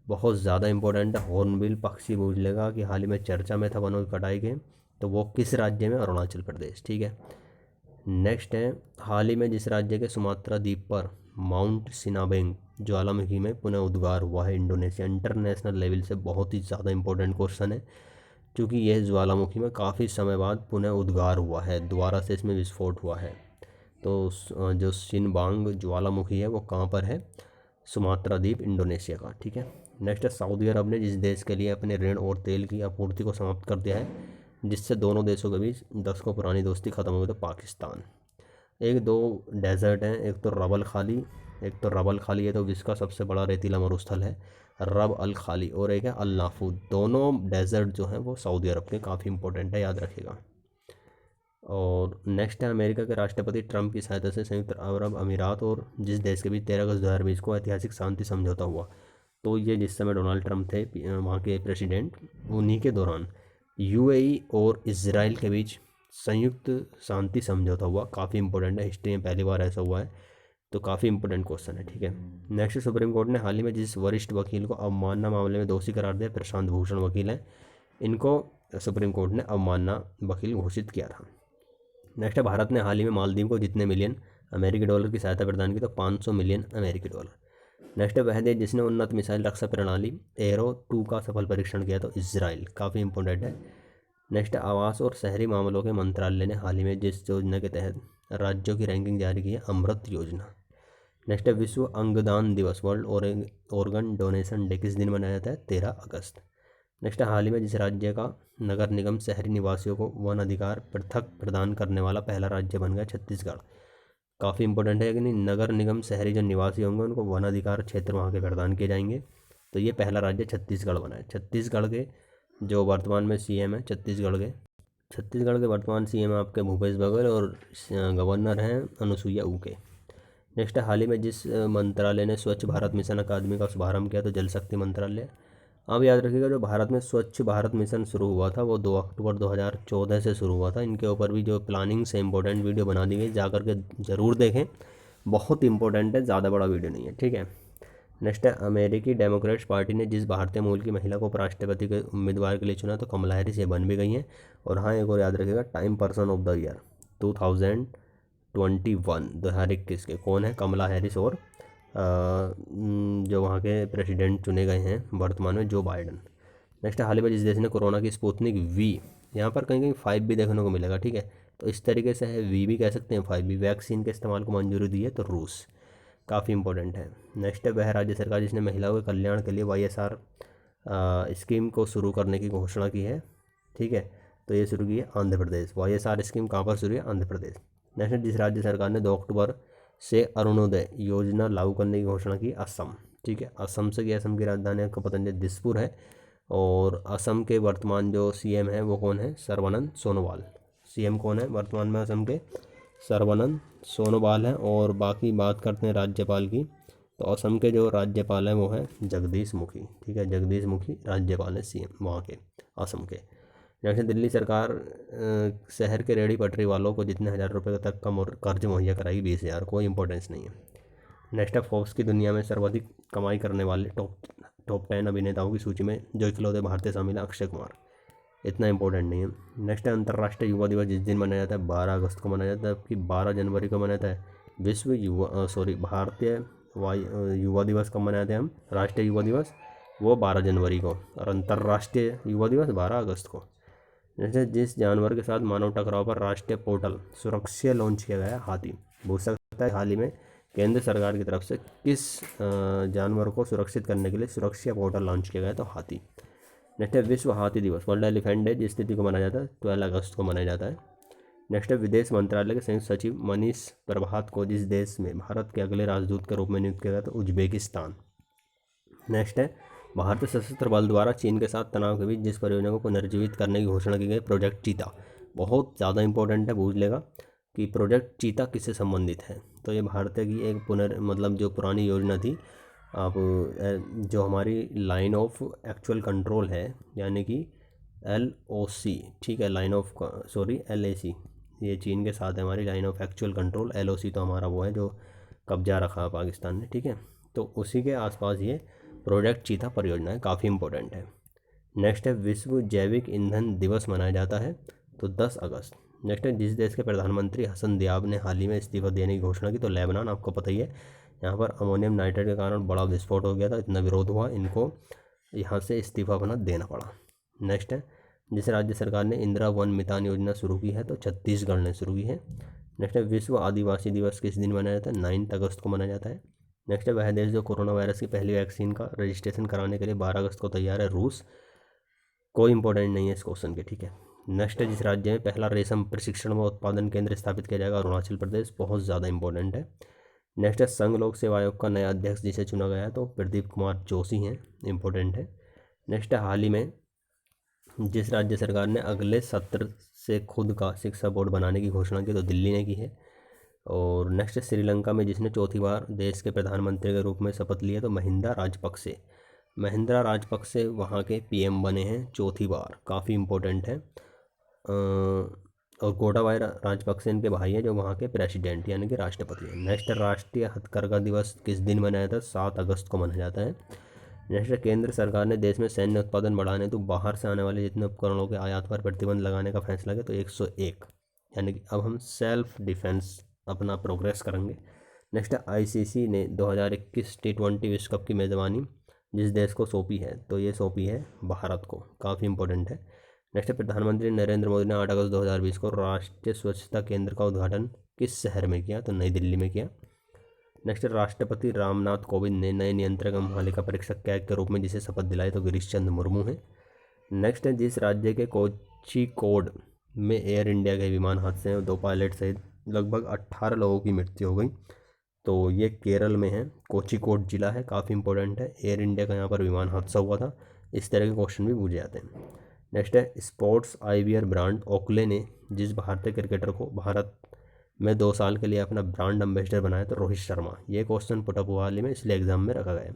बहुत ज़्यादा इंपॉर्टेंट है, हॉर्नबिल पक्षी पूछ लेगा कि हाल ही में चर्चा में था वनों की कटाई के, तो वो किस राज्य में? अरुणाचल प्रदेश। ठीक है। नेक्स्ट है, हाल ही में जिस राज्य के सुमात्रा द्वीप पर माउंट सिनाबेंग ज्वालामुखी में पुनः उद्गार हुआ है? इंडोनेशिया। इंटरनेशनल लेवल से बहुत ही ज़्यादा इंपॉर्टेंट क्वेश्चन है, क्योंकि यह ज्वालामुखी में काफ़ी समय बाद पुनः उद्गार हुआ है, दोबारा से इसमें विस्फोट हुआ है। तो जो सिनबांग ज्वालामुखी है वो कहाँ पर है? सुमात्रा द्वीप, इंडोनेशिया का। ठीक है। नेक्स्ट है, सऊदी अरब ने जिस देश के लिए अपने ऋण और तेल की आपूर्ति को समाप्त कर दिया है, जिससे दोनों देशों के बीच दशकों पुरानी दोस्ती खत्म हो गई? तो पाकिस्तान। एक दो डेजर्ट हैं, एक तो रबल खाली है, तो जिसका सबसे बड़ा रेतीला मरुस्थल है रब अल खाली, और एक है अल नाफूद। दोनों डेजर्ट जो हैं वो सऊदी अरब के, काफ़ी इंपॉर्टेंट है, याद रखिएगा। और नेक्स्ट है, अमेरिका के राष्ट्रपति ट्रंप की सहायता से संयुक्त अरब अमीरात और जिस देश के बीच 13 अगस्त 2020 को ऐतिहासिक शांति समझौता हुआ? तो ये जिस समय डोनाल्ड ट्रंप थे वहाँ के प्रेसिडेंट, उन्हीं के दौरान यूएई और इजराइल के बीच संयुक्त शांति समझौता हुआ, काफ़ी इंपॉर्टेंट है, हिस्ट्री में पहली बार ऐसा हुआ है, तो काफ़ी इंपॉर्टेंट क्वेश्चन है। ठीक है। नेक्स्ट, सुप्रीम कोर्ट ने हाल ही में जिस वरिष्ठ वकील को अवमानना मामले में दोषी करार दिया? प्रशांत भूषण वकील हैं, इनको सुप्रीम कोर्ट ने अवमानना वकील घोषित किया था। नेक्स्ट है, भारत ने हाल ही में मालदीव को जितने मिलियन अमेरिकी डॉलर की सहायता प्रदान की? तो 500 मिलियन अमेरिकी डॉलर। नेक्स्ट है वह देश जिसने उन्नत मिसाइल रक्षा प्रणाली एरो 2 का सफल परीक्षण किया, तो इजराइल, काफ़ी इंपॉर्टेंट है। नेक्स्ट है आवास और शहरी मामलों के मंत्रालय ने हाल ही में जिस योजना के तहत राज्यों की रैंकिंग जारी की है, अमृत योजना। नेक्स्ट है विश्व अंगदान दिवस, वर्ल्ड ऑर्गन डोनेशन डे किस दिन मनाया जाता है, 13 अगस्त। नेक्स्ट है हाल ही में जिस राज्य का नगर निगम शहरी निवासियों को वन अधिकार पृथक प्रदान करने वाला पहला राज्य बन गया, छत्तीसगढ़। काफ़ी इंपॉर्टेंट है कि नहीं, नगर निगम शहरी जो निवासी होंगे उनको वन अधिकार क्षेत्र वहाँ के प्रदान किए जाएंगे। तो ये पहला राज्य छत्तीसगढ़ बना है। छत्तीसगढ़ के जो वर्तमान में सीएम है छत्तीसगढ़ के वर्तमान सीएम आपके भूपेश बघेल और गवर्नर हैं अनुसुईया उइके। नेक्स्ट हाल ही में जिस मंत्रालय ने स्वच्छ भारत मिशन अकादमी का शुभारंभ किया, तो जल शक्ति मंत्रालय। अब याद रखिएगा जो भारत में स्वच्छ भारत मिशन शुरू हुआ था वो 2 अक्टूबर 2014 से शुरू हुआ था। इनके ऊपर भी जो प्लानिंग से इंपॉर्टेंट वीडियो बना दी गई, जाकर के ज़रूर देखें, बहुत इंपॉर्टेंट है, ज़्यादा बड़ा वीडियो नहीं है, ठीक है। नेक्स्ट है अमेरिकी डेमोक्रेट्स पार्टी ने जिस भारतीय मूल की महिला को उपराष्ट्रपति के उम्मीदवार के लिए चुना, तो कमला हैरिस ये बन भी गई हैं। और हाँ, एक और याद रखिएगा, time person of the year 2021 2021 के कौन है, कमला हैरिस और जो वहाँ के प्रेसिडेंट चुने गए हैं वर्तमान में, जो बाइडन। नेक्स्ट हाल ही में जिस देश ने कोरोना की स्पुतनिक वी, यहाँ पर कहीं कहीं 5 भी देखने को मिलेगा, ठीक है, तो इस तरीके से है, वी भी कह सकते हैं, 5 भी वैक्सीन के इस्तेमाल को मंजूरी दी है, तो रूस। काफ़ी इंपॉर्टेंट है। नेक्स्ट है वह राज्य सरकार जिसने महिलाओं के कल्याण के लिए YSR स्कीम को शुरू करने की घोषणा की है, ठीक है, तो ये शुरू की है आंध्र प्रदेश। YSR स्कीम कहाँ पर शुरू है, आंध्र प्रदेश। नेक्स्ट जिस राज्य सरकार ने 2 अक्टूबर से अरुणोदय योजना लागू करने की घोषणा की, असम, ठीक है, असम से की, असम की राजधानी आपको पता नहीं दिसपुर है। और असम के वर्तमान जो सीएम है वो कौन है, सर्बानंद सोनोवाल। सीएम कौन है वर्तमान में असम के, सर्बानंद सोनोवाल हैं। और बाकी बात करते हैं राज्यपाल की, तो असम के जो राज्यपाल हैं वो हैं जगदीश मुखी, ठीक है, जगदीश मुखी राज्यपाल हैं सीएम वहाँ के असम के। जैसे दिल्ली सरकार शहर के रेहड़ी पटरी वालों को जितने हज़ार रुपये तक कम और कर्ज मुहैया कराई, 20,000, कोई इंपॉर्टेंस नहीं है। नेक्स्ट है फोर्ब्स की दुनिया में सर्वाधिक कमाई करने वाले टॉप 10 अभिनेताओं की सूची में जो इकलौते भारतीय शामिल है, अक्षय कुमार, इतना इंपॉर्टेंट नहीं है। नेक्स्ट है अंतर्राष्ट्रीय युवा दिवस जिस दिन मनाया जाता है, 12 अगस्त को मनाया जाता है, जबकि 12 जनवरी को मनाया जाता है विश्व भारतीय युवा दिवस कब मनाते हैं हम, राष्ट्रीय युवा दिवस वो 12 जनवरी को, और अंतर्राष्ट्रीय युवा दिवस 12 अगस्त को। जैसे जिस जानवर के साथ मानव टकराव पर राष्ट्रीय पोर्टल सुरक्षा लॉन्च किया गया, हाथी। पूछ सकता है हाल ही में केंद्र सरकार की तरफ से किस जानवर को सुरक्षित करने के लिए सुरक्षा पोर्टल लॉन्च किया गया, तो हाथी। नेक्स्ट है विश्व हाथी दिवस, वर्ल्ड एलिफेंट डे जिस तिथि को मनाया जाता है, 12 अगस्त को मनाया जाता है। नेक्स्ट है विदेश मंत्रालय के संयुक्त सचिव मनीष प्रभात को जिस देश में भारत के अगले राजदूत के रूप में नियुक्त किया गया, तो उज्बेकिस्तान। नेक्स्ट है भारतीय सशस्त्र बल द्वारा चीन के साथ तनाव के बीच जिस परियोजना को पुनर्जीवित करने की घोषणा की गई, प्रोजेक्ट चीता। बहुत ज़्यादा इंपॉर्टेंट है, पूछ लेगा कि प्रोजेक्ट चीता किससे संबंधित है, तो ये भारतीय की एक जो पुरानी योजना थी, आप जो हमारी लाइन ऑफ एक्चुअल कंट्रोल है, यानी कि LOC, ठीक है, LAC, ये चीन के साथ है हमारी line of actual control. LOC तो हमारा वो है जो कब्जा रखा पाकिस्तान ने, ठीक है, तो उसी के आसपास ये प्रोजेक्ट चीता परियोजना है, काफ़ी इंपॉर्टेंट है। नेक्स्ट है विश्व जैविक ईंधन दिवस मनाया जाता है, तो 10 अगस्त। नेक्स्ट है जिस देश के प्रधानमंत्री हसन दियाब ने हाल ही में इस्तीफा देने की घोषणा की, तो लेबनान, आपको पता ही है, यहाँ पर अमोनियम नाइट्रेट के कारण बड़ा विस्फोट हो गया था, इतना विरोध हुआ, इनको यहाँ से इस्तीफा अपना देना पड़ा। नेक्स्ट है जिस राज्य सरकार ने इंदिरा वन मितान योजना शुरू की है, तो छत्तीसगढ़ ने शुरू की है। नेक्स्ट है विश्व आदिवासी दिवस किस दिन मनाया जाता है, 9 अगस्त को मनाया जाता है। नेक्स्ट है वह देश जो कोरोना वायरस की पहली वैक्सीन का रजिस्ट्रेशन कराने के लिए 12 अगस्त को तैयार है, रूस। कोई इंपॉर्टेंट नहीं है इस क्वेश्चन के, ठीक है। नेक्स्ट है जिस राज्य में पहला रेशम प्रशिक्षण व उत्पादन केंद्र स्थापित किया जाएगा, अरुणाचल प्रदेश, बहुत ज़्यादा इंपॉर्टेंट है। नेक्स्ट है संघ लोक सेवा आयोग का नया अध्यक्ष जिसे चुना गया है, तो प्रदीप कुमार जोशी हैं, इंपॉर्टेंट है। नेक्स्ट है हाल ही में जिस राज्य सरकार ने अगले सत्र से खुद का शिक्षा बोर्ड बनाने की घोषणा की, तो दिल्ली ने की है। और नेक्स्ट श्रीलंका में जिसने चौथी बार देश के प्रधानमंत्री के रूप में शपथ लिया, तो महिंद्रा राजपक्षे वहाँ के PM बने हैं चौथी बार, काफ़ी इम्पोर्टेंट है। और गोटाबाया राजपक्षे इनके भाई हैं जो वहाँ के प्रेसिडेंट यानी कि राष्ट्रपति हैं। नेक्स्ट राष्ट्रीय हथकरघा दिवस किस दिन मनाया जाता है, 7 अगस्त को मनाया जाता है। नेक्स्ट केंद्र सरकार ने देश में सैन्य उत्पादन बढ़ाने तो बाहर से आने वाले जितने उपकरणों के आयात पर प्रतिबंध लगाने का फैसला किया, तो 101, यानी कि अब हम सेल्फ डिफेंस अपना प्रोग्रेस करेंगे। नेक्स्ट है आईसीसी ने 2021 T20 विश्व कप की मेज़बानी जिस देश को सौंपी है, तो ये सौंपी है भारत को, काफ़ी इंपॉर्टेंट है। नेक्स्ट है प्रधानमंत्री नरेंद्र मोदी ने 8 अगस्त 2020 को राष्ट्रीय स्वच्छता केंद्र का उद्घाटन किस शहर में किया, तो नई दिल्ली में किया। नेक्स्ट राष्ट्रपति रामनाथ कोविंद ने नए नियंत्रक एवं महालेखा परीक्षक के रूप में जिसे शपथ दिलाई, तो गिरीश चंद्र मुर्मू है। नेक्स्ट है जिस राज्य के कोझिकोड में एयर इंडिया के विमान हादसे में 2 पायलट सहित लगभग 18 लोगों की मृत्यु हो गई, तो ये केरल में है, कोझिकोड जिला है, काफ़ी इंपॉर्टेंट है। एयर इंडिया का यहाँ पर विमान हादसा हुआ था। इस तरह के क्वेश्चन भी पूछे जाते हैं। नेक्स्ट है स्पोर्ट्स आईवियर ब्रांड ओकले ने जिस भारतीय क्रिकेटर को भारत में 2 साल के लिए अपना ब्रांड एम्बेसडर बनाया, तो रोहित शर्मा। ये क्वेश्चन पुटअप हुआ हाल ही में, इसलिए एग्जाम में रखा गया,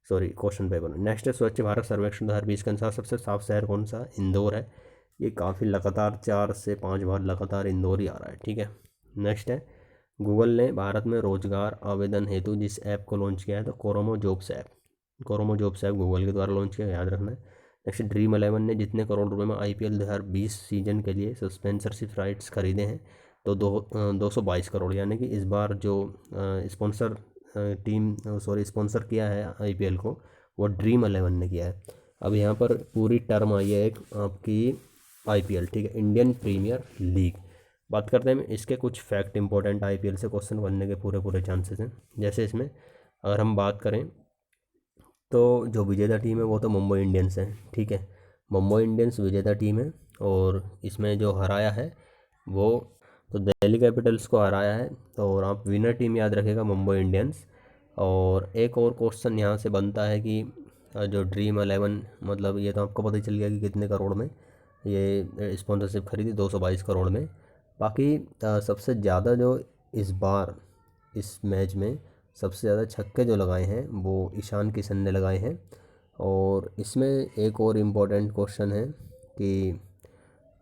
सॉरी क्वेश्चन पेपर में। नेक्स्ट है स्वच्छ भारत सर्वेक्षण 2020 के अनुसार सबसे साफ शहर कौन सा, इंदौर है। ये काफ़ी लगातार 4 से 5 बार लगातार इंदौर ही आ रहा है, ठीक है। नेक्स्ट है गूगल ने भारत में रोजगार आवेदन हेतु जिस ऐप को लॉन्च किया है, तो Kormo jobs app. Kormo jobs app Google के द्वारा लॉन्च किया, याद रखना है। नेक्स्ट ड्रीम 11 ने जितने करोड़ रुपए में IPL 2020 सीजन के लिए स्पॉन्सरशिप राइट्स खरीदे हैं, तो 222 करोड़, यानी कि इस बार जो स्पॉन्सर किया है IPL को, वो ड्रीम 11 ने किया है। अब यहाँ पर पूरी टर्म आई है एक आपकी IPL, ठीक है, इंडियन प्रीमियर लीग। बात करते हैं इसके कुछ फैक्ट इंपॉर्टेंट IPL से क्वेश्चन बनने के पूरे चांसेस हैं। जैसे इसमें अगर हम बात करें तो जो विजेता टीम है वो तो मुंबई इंडियंस है, ठीक है, मुंबई इंडियंस विजेता टीम है। और इसमें जो हराया है वो तो दिल्ली कैपिटल्स को हराया है, तो और आप विनर टीम याद रखेगा मुंबई इंडियंस। और एक और क्वेश्चन यहाँ से बनता है कि जो ड्रीम 11, मतलब ये तो आपको पता ही चल गया कि कितने करोड़ में ये स्पॉन्सरशिप खरीदी, 222 करोड़ में। बाकी सबसे ज़्यादा जो इस बार इस मैच में सबसे ज़्यादा छक्के जो लगाए हैं वो ईशान किशन ने लगाए हैं। और इसमें एक और इम्पोर्टेंट क्वेश्चन है कि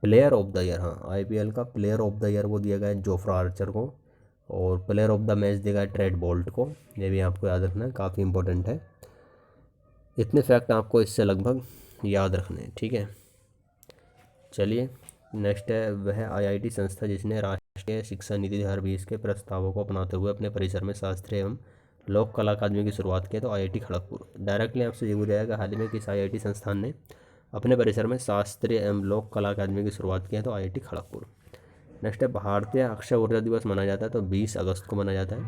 प्लेयर ऑफ द ईयर, हाँ IPL का प्लेयर ऑफ द ईयर वो दिया गया है जोफ्रा आर्चर को, और प्लेयर ऑफ द मैच दिया गया है ट्रेड बोल्ट को। ये भी आपको याद रखना है, काफ़ी इंपॉर्टेंट है। इतने फैक्ट आपको इससे लगभग याद रखने हैं, ठीक है। चलिए नेक्स्ट है वह IIT संस्था जिसने राष्ट्रीय शिक्षा नीति 2020 के प्रस्तावों को अपनाते हुए अपने परिसर में शास्त्रीय एवं लोक कला अकादमी की शुरुआत की, तो IIT खड़गपुर। डायरेक्टली आपसे ये पूछा जाएगा हाल ही में किस IIT संस्थान ने अपने परिसर में शास्त्रीय एवं लोक कला अकादमी की शुरुआत की है, तो IIT खड़गपुर। नेक्स्ट है भारतीय अक्षय ऊर्जा दिवस मनाया जाता है, तो 20 अगस्त को मनाया जाता है।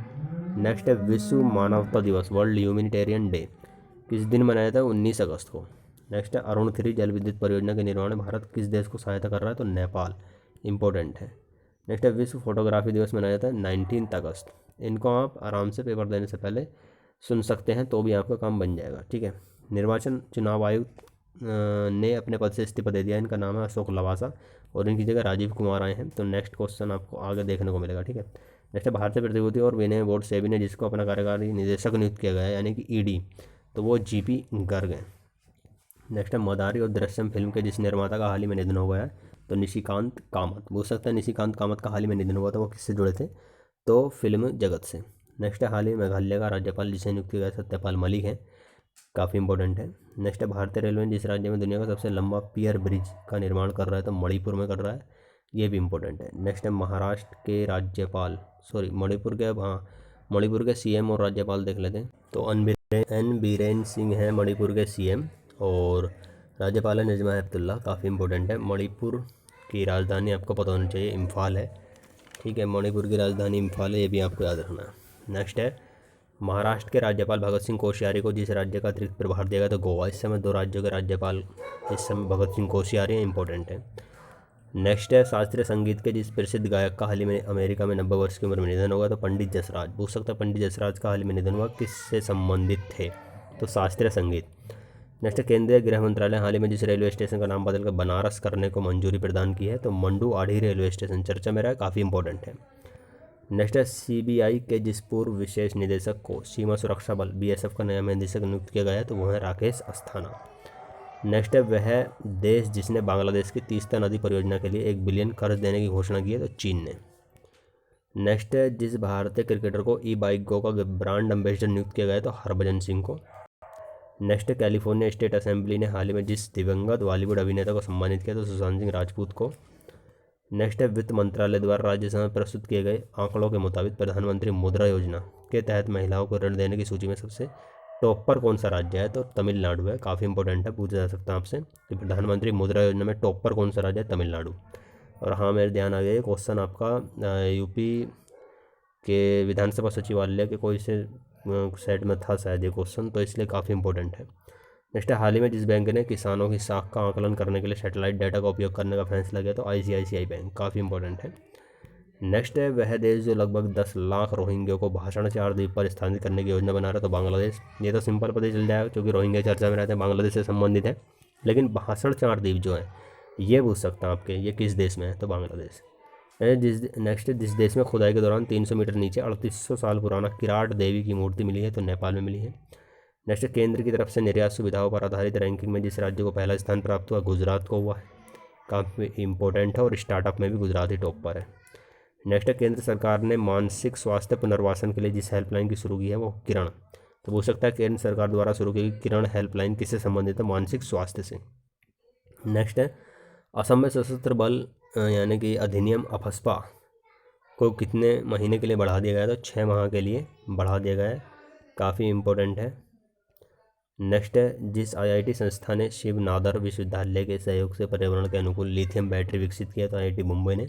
नेक्स्ट है विश्व मानवता दिवस वर्ल्ड ह्यूमैनिटेरियन डे किस दिन मनाया जाता है, 19 अगस्त को। नेक्स्ट है अरुण 3 जल विद्युत परियोजना के निर्माण में भारत किस देश को सहायता कर रहा है, तो नेपाल, इंपॉर्टेंट है। नेक्स्ट है विश्व फोटोग्राफी दिवस मनाया जाता है 19 अगस्त। इनको आप आराम से पेपर देने से पहले सुन सकते हैं, तो भी आपका काम बन जाएगा, ठीक है। निर्वाचन चुनाव आयुक्त ने अपने पद से इस्तीफा दे दिया, इनका नाम है अशोक लवासा और इनकी जगह राजीव कुमार आए हैं। तो नेक्स्ट क्वेश्चन आपको आगे देखने को मिलेगा, ठीक है। नेक्स्ट है भारतीय प्रतिभूति और विनिमय बोर्ड सेबी ने जिसको अपना कार्यकारी निदेशक नियुक्त किया गया है, यानी कि ED, तो वो GP गर्ग हैं। नेक्स्ट है मदारी और दृश्यम फिल्म के जिस निर्माता का हाल ही में निधन हो गया है, तो निशिकांत कामत। पूछ सकता है निशिकांत कामत का हाल ही में निधन हुआ था, वो किससे जुड़े थे, तो फिल्म जगत से। नेक्स्ट है हाल ही मेघालय का राज्यपाल जिसे नियुक्त किया गया सत्यपाल मलिक है, काफ़ी इंपॉर्टेंट है। नेक्स्ट है भारतीय रेलवे जिस राज्य में दुनिया का सबसे लंबा पियर ब्रिज का निर्माण कर रहा है, तो मणिपुर में कर रहा है, ये भी इंपॉर्टेंट है। नेक्स्ट है महाराष्ट्र के राज्यपाल, सॉरी मणिपुर के, हाँ मणिपुर के CM और राज्यपाल देख लेते हैं, तो एन बीरेन सिंह है मणिपुर के CM और राज्यपाल है नजमा हेपतुल्ला, काफ़ी इंपॉर्टेंट है। मणिपुर की राजधानी आपको पता होनी चाहिए इम्फाल है, ठीक है, मणिपुर की राजधानी इम्फाल है, ये भी आपको याद रखना है। नेक्स्ट है महाराष्ट्र के राज्यपाल भगत सिंह कोश्यारी को जिस राज्य का अतिरिक्त प्रभार दिया गया, तो गोवा। इस समय 2 राज्यों के राज्यपाल इस समय भगत सिंह कोश्यारी हैं, इंपॉर्टेंट है। नेक्स्ट है शास्त्रीय संगीत के जिस प्रसिद्ध गायक का हाल ही में अमेरिका में 90 वर्ष की उम्र में निधन होगा, तो पंडित जसराज। पूछ सकता है पंडित जसराज का हाल ही में निधन हुआ, किससे संबंधित थे, तो शास्त्रीय संगीत। नेक्स्ट केंद्रीय गृह मंत्रालय हाल ही में जिस रेलवे स्टेशन का नाम बदलकर बनारस करने को मंजूरी प्रदान की है, तो मंडू आढ़ी रेलवे स्टेशन चर्चा में रहा है, काफ़ी इंपॉर्टेंट है। नेक्स्ट है CBI के जिस पूर्व विशेष निदेशक को सीमा सुरक्षा बल BSF का नया निदेशक नियुक्त किया गया है, तो वह है राकेश अस्थाना। नेक्स्ट है वह देश जिसने बांग्लादेश की तीस्ता नदी परियोजना के लिए 1 बिलियन कर्ज देने की घोषणा की है, तो चीन ने। नेक्स्ट है जिस भारतीय क्रिकेटर को ई-बाइक गो का ब्रांड एम्बेसडर नियुक्त किया गया है, तो हरभजन सिंह को। नेक्स्ट कैलिफोर्निया स्टेट असेंबली ने हाल ही में जिस दिवंगत बॉलीवुड अभिनेता को सम्मानित किया, तो सुशांत सिंह राजपूत को। नेक्स्ट है वित्त मंत्रालय द्वारा राज्यसभा में प्रस्तुत किए गए आंकड़ों के मुताबिक प्रधानमंत्री मुद्रा योजना के तहत महिलाओं को ऋण देने की सूची में सबसे टॉप पर कौन सा राज्य है? तो तमिलनाडु है। काफ़ी इंपॉर्टेंट है, पूछा जा सकता है आपसे कि प्रधानमंत्री मुद्रा योजना में टॉप पर कौन सा राज्य है? तमिलनाडु। और हाँ, मेरे ध्यान आ गया ये क्वेश्चन आपका यूपी के विधानसभा सचिवालय के कोई से सेट में था शायद ये क्वेश्चन, तो इसलिए काफ़ी इंपॉर्टेंट है। नेक्स्ट है हाल ही में जिस बैंक ने किसानों की साख का आकलन करने के लिए सैटेलाइट डाटा का उपयोग करने का फैसला किया, तो ICICI बैंक। काफ़ी इंपॉर्टेंट है। नेक्स्ट है वह देश जो लगभग 10 लाख रोहिंग्या को भाषण 4 द्वीप पर स्थानांतरित करने की योजना बना रहा है, तो बांग्लादेश। ये तो सिंपल पता चल जाएगा क्योंकि रोहिंग्या चर्चा में रहते हैं, बांग्लादेश से संबंधित है। लेकिन भाषण 4 द्वीप जो है ये पूछ सकता है आपके, ये किस देश में है? तो बांग्लादेश। नेक्स्ट जिस देश में खुदाई के दौरान 300 मीटर नीचे 3800 साल पुराना किराट देवी की मूर्ति मिली है, तो नेपाल में मिली है। नेक्स्ट केंद्र की तरफ से निर्यात सुविधाओं पर आधारित रैंकिंग में जिस राज्य को पहला स्थान प्राप्त हुआ, गुजरात को हुआ है। काफ़ी इंपॉर्टेंट है और स्टार्टअप में भी गुजरात ही टॉप पर है। नेक्स्ट केंद्र सरकार ने मानसिक स्वास्थ्य पुनर्वासन के लिए जिस हेल्पलाइन की शुरू की है वो किरण। तो पूछ सकता है केंद्र सरकार द्वारा शुरू की गई किरण हेल्पलाइन किससे संबंधित है? मानसिक स्वास्थ्य से। नेक्स्ट है असम में सशस्त्र बल यानी कि अधिनियम अफस्पा को कितने महीने के लिए बढ़ा दिया गया? तो 6 माह के लिए बढ़ा दिया गया है। काफ़ी इम्पोर्टेंट है। नेक्स्ट है जिस IIT संस्था ने शिव नादर विश्वविद्यालय के सहयोग से पर्यावरण के अनुकूल लिथियम बैटरी विकसित किया, तो IIT मुंबई ने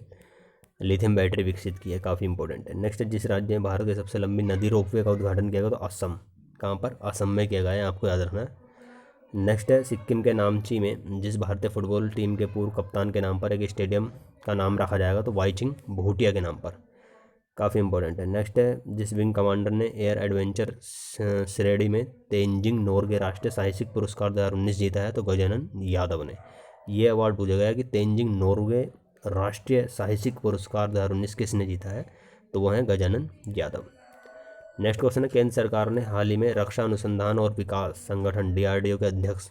लिथियम बैटरी विकसित की है। काफ़ी इंपॉर्टेंट है। नेक्स्ट जिस राज्य में भारत की सबसे लंबी नदी रोपवे का उद्घाटन किया गया, तो असम। कहाँ पर? असम में किया गया है, आपको याद रखना है। नेक्स्ट है सिक्किम के नामची में जिस भारतीय फुटबॉल टीम के पूर्व कप्तान के नाम पर एक स्टेडियम का नाम रखा जाएगा, तो वाइचिंग भूटिया के नाम पर। काफ़ी इंपॉर्टेंट है। नेक्स्ट है जिस विंग कमांडर ने एयर एडवेंचर श्रेणी में तेंजिंग नोर्गे राष्ट्रीय साहसिक पुरस्कार 2019 जीता है, तो गजानन यादव ने। ये अवार्ड पूछा गया कि तेंजिंग नोर्गे राष्ट्रीय साहसिक पुरस्कार 2019 किसने जीता है? तो वो हैं गजानन यादव। नेक्स्ट क्वेश्चन है केंद्र सरकार ने हाल ही में रक्षा अनुसंधान और विकास संगठन DRDO के अध्यक्ष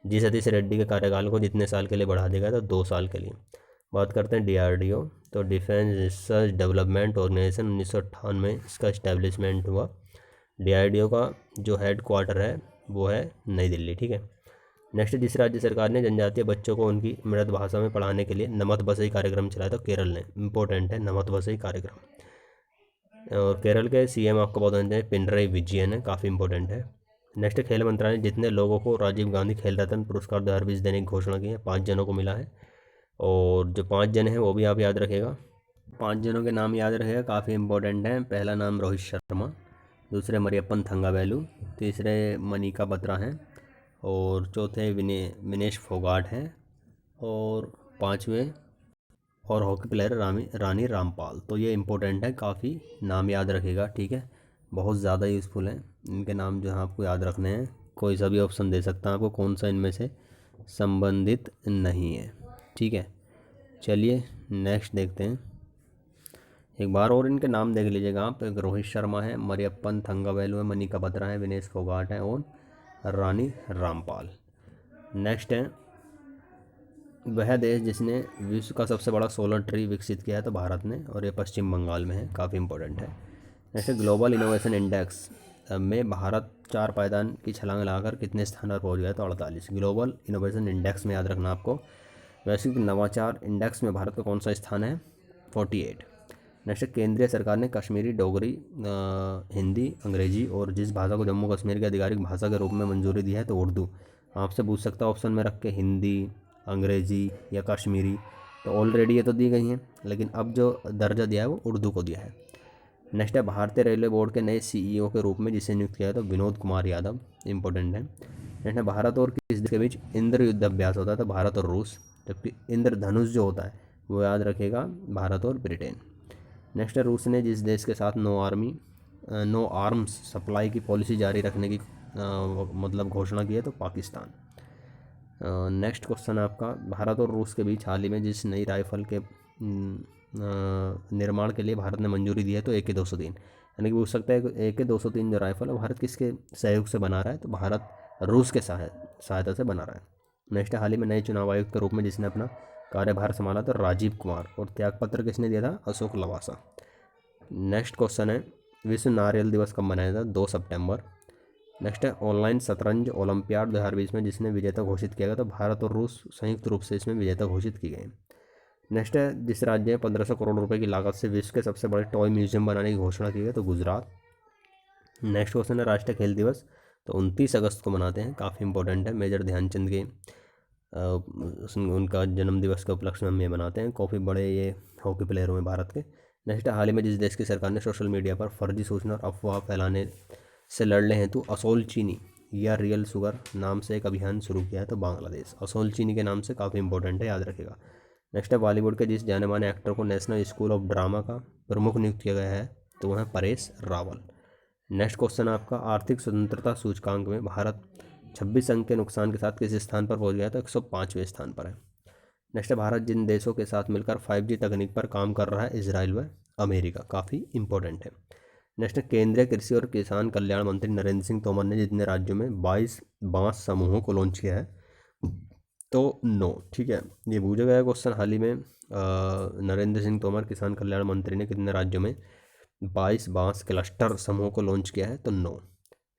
जी सतीश रेड्डी के कार्यकाल को जितने साल के लिए बढ़ा दिया गया? तो 2 साल के लिए। बात करते हैं DRDO, तो डिफेंस रिसर्च डेवलपमेंट ऑर्गेनाइजेशन 1998 में इसका इस्टेब्लिशमेंट हुआ। DRDO का जो हेड क्वार्टर है वो है नई दिल्ली। ठीक है। नेक्स्ट जिस राज्य सरकार ने जनजातीय बच्चों को उनकी मृत भाषा में पढ़ाने के लिए नमत बसई कार्यक्रम चलाया, तो केरल ने। इंपॉर्टेंट है नमत बसई कार्यक्रम। और केरल के CM आपको बहुत जानते हैं, पिनरई विजयन है। काफ़ी इंपॉर्टेंट है। नेक्स्ट खेल मंत्रालय ने जितने लोगों को राजीव गांधी खेल रत्न पुरस्कार 2020 देने की घोषणा की है, 5 जनों को मिला है। और जो 5 जन हैं वो भी आप याद रखेगा, 5 जनों के नाम याद रखेगा, काफ़ी इंपॉर्टेंट हैं। पहला नाम रोहित शर्मा, दूसरे मरियप्पन थंगावेलु, तीसरे मनिका बत्रा हैं, और चौथे विनेश फोगाट हैं, और 5वें और हॉकी प्लेयर रानी रामपाल। तो ये इंपॉर्टेंट है, काफ़ी नाम याद रखेगा। ठीक है, बहुत ज़्यादा यूज़फुल है इनके नाम जो है आपको याद रखने हैं। कोई सा भी ऑप्शन दे सकता है आपको कौन सा इनमें से संबंधित नहीं है। ठीक है, चलिए नेक्स्ट देखते हैं। एक बार और इनके नाम देख लीजिएगा आप। एक रोहित शर्मा है, मरियप्पन थंगावेलु है, मनिका बत्रा है, विनेश फोगाट है और रानी रामपाल। नेक्स्ट है वह देश जिसने विश्व का सबसे बड़ा सोलर ट्री विकसित किया है, तो भारत ने, और ये पश्चिम बंगाल में है। काफ़ी इंपॉर्टेंट है। नेक्स्ट ग्लोबल इनोवेशन इंडेक्स में भारत 4 पायदान की छलांग लगाकर कितने स्थान पर पहुँच गया? तो 48। ग्लोबल इनोवेशन इंडेक्स में याद रखना आपको। वैश्विक नवाचार इंडेक्स में भारत का कौन सा स्थान है? 48। नेक्स्ट केंद्रीय सरकार ने कश्मीरी, डोगरी, हिंदी, अंग्रेजी और जिस भाषा को जम्मू कश्मीर की आधिकारिक भाषा के रूप में मंजूरी दी है, तो उर्दू। आपसे पूछ सकता है ऑप्शन में रख के हिंदी, अंग्रेजी या कश्मीरी, तो ऑलरेडी ये तो दी गई हैं, लेकिन अब जो दर्जा दिया है वो उर्दू को दिया है। नेक्स्ट है भारतीय रेलवे बोर्ड के नए CEO के रूप में जिसे नियुक्त किया है, तो विनोद कुमार यादव। इंपॉर्टेंट है। नेक्स्ट है भारत और किस देश के बीच इंद्र युद्ध अभ्यास होता है? तो भारत और रूस। जबकि इंद्रधनुष जो होता है वो याद रखेगा भारत और ब्रिटेन। नेक्स्ट है रूस ने जिस देश के साथ नो आर्म्स सप्लाई की पॉलिसी जारी रखने की मतलब घोषणा की है, तो पाकिस्तान। नेक्स्ट क्वेश्चन आपका भारत और रूस के बीच हाल ही में जिस नई राइफल के निर्माण के लिए भारत ने मंजूरी दी है, तो AK-203। यानी कि पूछ सकता है AK-203 जो राइफल है भारत किसके सहयोग से बना रहा है? तो भारत रूस के सहायता से बना रहा है। नेक्स्ट हाल ही में नए चुनाव आयुक्त के रूप में जिसने अपना कार्यभार संभाला, तो राजीव कुमार। और त्यागपत्र किसने दिया था? अशोक लवासा। नेक्स्ट क्वेश्चन है विश्व नारियल दिवस कब मनाया था? 2 सितंबर। नेक्स्ट है ऑनलाइन शतरंज ओलंपियाड 2020 में जिसने विजेता घोषित किया गया, तो भारत और रूस संयुक्त रूप से इसमें विजेता घोषित की गई। नेक्स्ट है, जिस राज्य में 1500 करोड़ रुपए की लागत से विश्व के सबसे बड़े टॉय म्यूजियम बनाने की घोषणा की है, तो गुजरात। नेक्स्ट क्वेश्चन है, राष्ट्रीय खेल दिवस तो 29 अगस्त को मनाते हैं, काफ़ी इंपॉर्टेंट है। मेजर ध्यानचंद के उनका जन्म दिवस के उपलक्ष्य में हम ये मनाते हैं। काफ़ी बड़े ये हॉकी प्लेयर हुए भारत के। नेक्स्ट है, हाल ही में जिस देश की सरकार ने सोशल मीडिया पर फर्जी सूचना और अफवाह फैलाने से लड़ने हेतु असोल चीनी या रियल शुगर नाम से एक अभियान शुरू किया है, तो बांग्लादेश। असोल चीनी के नाम से काफ़ी इंपॉर्टेंट है, याद रखेगा। नेक्स्ट है, बॉलीवुड के जिस जाने माने एक्टर को नेशनल स्कूल ऑफ ड्रामा का प्रमुख नियुक्त किया गया है, तो वह है परेश रावल। नेक्स्ट क्वेश्चन आपका, आर्थिक स्वतंत्रता सूचकांक में भारत 26 अंक के नुकसान के साथ किस स्थान पर पहुंच गया, तो 105वें स्थान पर है। नेक्स्ट है, भारत जिन देशों के साथ मिलकर 5G तकनीक पर काम कर रहा है, इजराइल व अमेरिका, काफ़ी इंपॉर्टेंट है। नेक्स्ट है, केंद्रीय कृषि और किसान कल्याण मंत्री नरेंद्र सिंह तोमर ने जितने राज्यों में 22 बांस समूहों को लॉन्च किया है, तो 9। ठीक है, ये पूछा गया क्वेश्चन हाल ही में। नरेंद्र सिंह तोमर किसान कल्याण मंत्री ने कितने राज्यों में 22 बांस क्लस्टर समूह को लॉन्च किया है, तो 9।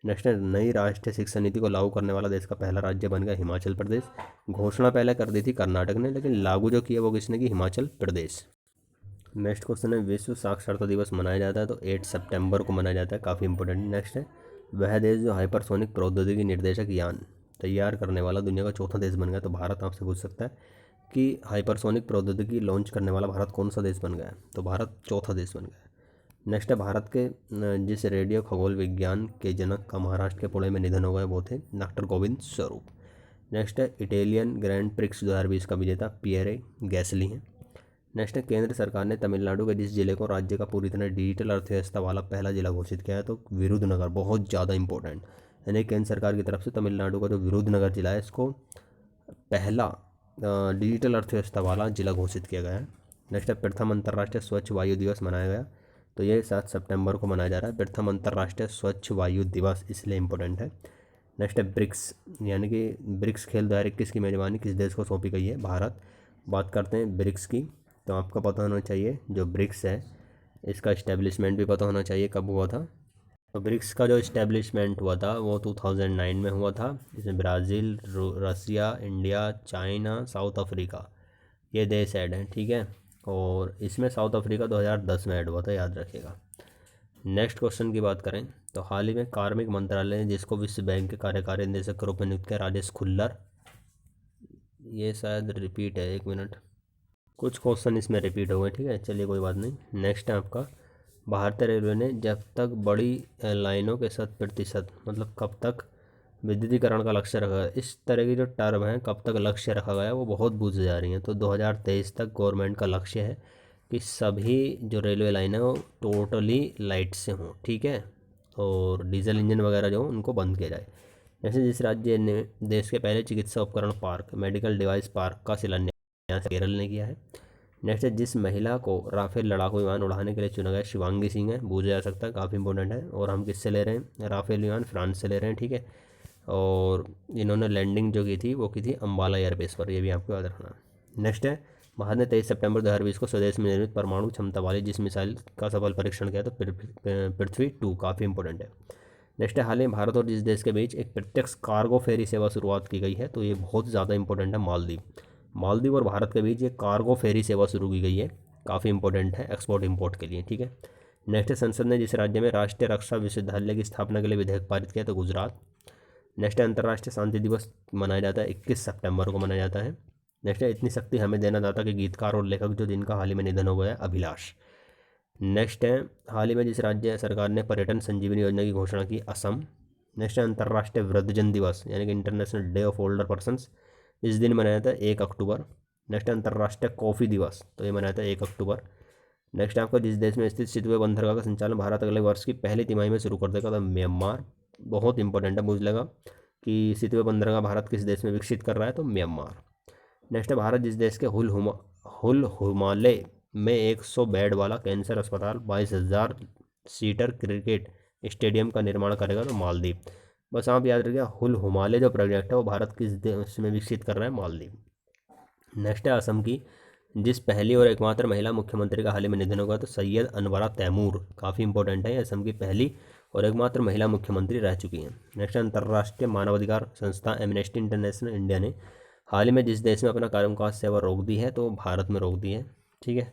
नेक्स्ट है, नई राष्ट्रीय शिक्षा नीति को लागू करने वाला देश का पहला राज्य बन गया हिमाचल प्रदेश। घोषणा पहले कर दी थी कर्नाटक ने, लेकिन लागू जो किया वो किसने की, हिमाचल प्रदेश। नेक्स्ट क्वेश्चन है, विश्व साक्षरता दिवस मनाया जाता है, तो 8 सितंबर को मनाया जाता है, काफ़ी इंपॉर्टेंट। नेक्स्ट है, वह देश जो हाइपरसोनिक प्रौद्योगिकी निर्देशक यान तैयार करने वाला दुनिया का चौथा देश बन गया, तो भारत आपसे पूछ सकता है कि हाइपरसोनिक प्रौद्योगिकी लॉन्च करने वाला भारत कौन सा देश बन गया है, तो भारत चौथा देश बन गया है। नेक्स्ट है, भारत के जिस रेडियो खगोल विज्ञान के जनक का महाराष्ट्र के पुणे में निधन हो गया, वो थे डॉक्टर गोविंद स्वरूप। नेक्स्ट है, इटालियन ग्रैंड प्रिक्स 2020 का विजेता पियरे गैसली हैं। नेक्स्ट है, केंद्र सरकार ने तमिलनाडु के जिस जिले को राज्य का पूरी तरह डिजिटल अर्थव्यवस्था वाला पहला जिला घोषित किया है, तो विरुधनगर, बहुत ज़्यादा इंपॉर्टेंट। यानी केंद्र सरकार की तरफ से तमिलनाडु का जो विरुधनगर जिला है, इसको पहला डिजिटल अर्थव्यवस्था वाला जिला घोषित किया गया है। नेक्स्ट है, प्रथम अंतर्राष्ट्रीय स्वच्छ वायु दिवस मनाया गया, तो ये 7 सितंबर को मनाया जा रहा है। प्रथम अंतर्राष्ट्रीय स्वच्छ वायु दिवस इसलिए इंपॉर्टेंट है। नेक्स्ट है, ब्रिक्स, यानी कि ब्रिक्स खेल 2021 की मेजबानी किस देश को सौंपी गई है, भारत। बात करते हैं ब्रिक्स की, तो आपका पता होना चाहिए जो ब्रिक्स है इसका इस्टेब्लिशमेंट भी पता होना चाहिए कब हुआ था। तो ब्रिक्स का जो इस्टेब्लिशमेंट हुआ था वो 2009 में हुआ था। इसमें ब्राज़ील, रसिया, इंडिया, चाइना, साउथ अफ्रीका ये देश ऐड हैं, ठीक है। और इसमें साउथ अफ्रीका 2010 में ऐड हुआ था, याद रखिएगा। नेक्स्ट क्वेश्चन की बात करें तो हाल ही में कार्मिक मंत्रालय ने जिसको विश्व बैंक के कार्यकारी निदेशक के रूप में नियुक्त किया, राजेश खुल्लर। ये शायद रिपीट है, 1 मिनट, कुछ क्वेश्चन इसमें रिपीट हो गए, ठीक है, चलिए कोई बात नहीं। नेक्स्ट है आपका, भारतीय रेलवे ने जब तक बड़ी लाइनों के 100% मतलब कब तक विद्युतीकरण का लक्ष्य रखा है, इस तरह की जो टर्म है कब तक लक्ष्य रखा गया है वो बहुत पूछी जा रही हैं। तो 2023 तक गवर्नमेंट का लक्ष्य है कि सभी जो रेलवे लाइन है वो टोटली लाइट से हों, ठीक है, और डीजल इंजन वगैरह जो उनको बंद किया जाए। जैसे जिस राज्य ने देश के पहले चिकित्सा उपकरण पार्क, मेडिकल डिवाइस पार्क का शिलान्यास केरल ने किया है। नेक्स्ट है, जिस महिला को राफेल लड़ाकू विमान उड़ाने के लिए चुना गया, शिवांगी सिंह है, पूछा जा सकता है, काफ़ी इंपॉर्टेंट है। और हम किससे ले रहे हैं, राफेल विमान फ्रांस से ले रहे हैं, ठीक है। और इन्होंने लैंडिंग जो की थी वो की थी अम्बाला एयरबेस पर, ये भी आपको याद रखना। नेक्स्ट है, भारत ने 23 सितंबर 2020 को स्वदेश में निर्मित परमाणु क्षमता वाली जिस मिसाइल का सफल परीक्षण किया, तो पृथ्वी 2, काफ़ी इंपॉर्टेंट है। नेक्स्ट है, हाल ही में भारत और जिस देश के बीच एक प्रत्यक्ष कार्गो फेरी सेवा शुरुआत की गई है, तो ये बहुत ज़्यादा इंपॉर्टेंट है, मालदीव। मालदीव और भारत के बीच ये कार्गो फेरी सेवा शुरू की गई है, काफ़ी इंपॉर्टेंट है एक्सपोर्ट इंपोर्ट के लिए, ठीक है। नेक्स्ट है, संसद ने जिस राज्य में राष्ट्रीय रक्षा विश्वविद्यालय की स्थापना के लिए विधेयक पारित किया, तो गुजरात। नेक्स्ट है, अंतर्राष्ट्रीय शांति दिवस मनाया जाता है 21 सितंबर को मनाया जाता है। नेक्स्ट है, इतनी शक्ति हमें देना दाता के गीतकार और लेखक जो जिनका हाल ही में निधन हो गया है, अभिलाष। नेक्स्ट है, हाल ही में जिस राज्य सरकार ने पर्यटन संजीवनी योजना की घोषणा की, असम। नेक्स्ट है, अंतर्राष्ट्रीय वृद्धजन दिवस यानी कि international day of older persons, इस दिन मनाया जाता है 1 अक्टूबर। नेक्स्ट अंतर्राष्ट्रीय कॉफ़ी दिवस, तो ये मनाया जाता है 1 अक्टूबर। नेक्स्ट आपका, जिस देश में स्थित सितवे बंदरगाह का संचालन भारत अगले वर्ष की पहली तिमाही में शुरू कर देगा, तो म्यांमार। बहुत इंपॉर्टेंट है, मुझे लगा कि सितवे बंदरगाह भारत किस देश में विकसित कर रहा है, तो म्यांमार। नेक्स्ट है, भारत जिस देश के हुल हुमाले में 100 बेड वाला कैंसर अस्पताल 22,000 सीटर क्रिकेट स्टेडियम का निर्माण करेगा, तो मालदीव। बस आप याद रखिए, हुल हुमाले जो प्रोजेक्ट है वो भारत किस देश में विकसित कर रहा है, मालदीव। नेक्स्ट है, असम की जिस पहली और एकमात्र महिला मुख्यमंत्री का हाल ही में निधन होगा, तो सैयद अनवरा तैमूर, काफ़ी इंपॉर्टेंट है, असम की पहली और एकमात्र महिला मुख्यमंत्री रह चुकी हैं। नेक्स्ट, अंतर्राष्ट्रीय मानवाधिकार संस्था एमनेस्टी इंटरनेशनल इंडिया ने हाल ही में जिस देश में अपना कामकाज सेवा रोक दी है तो भारत में रोक दी है। ठीक है।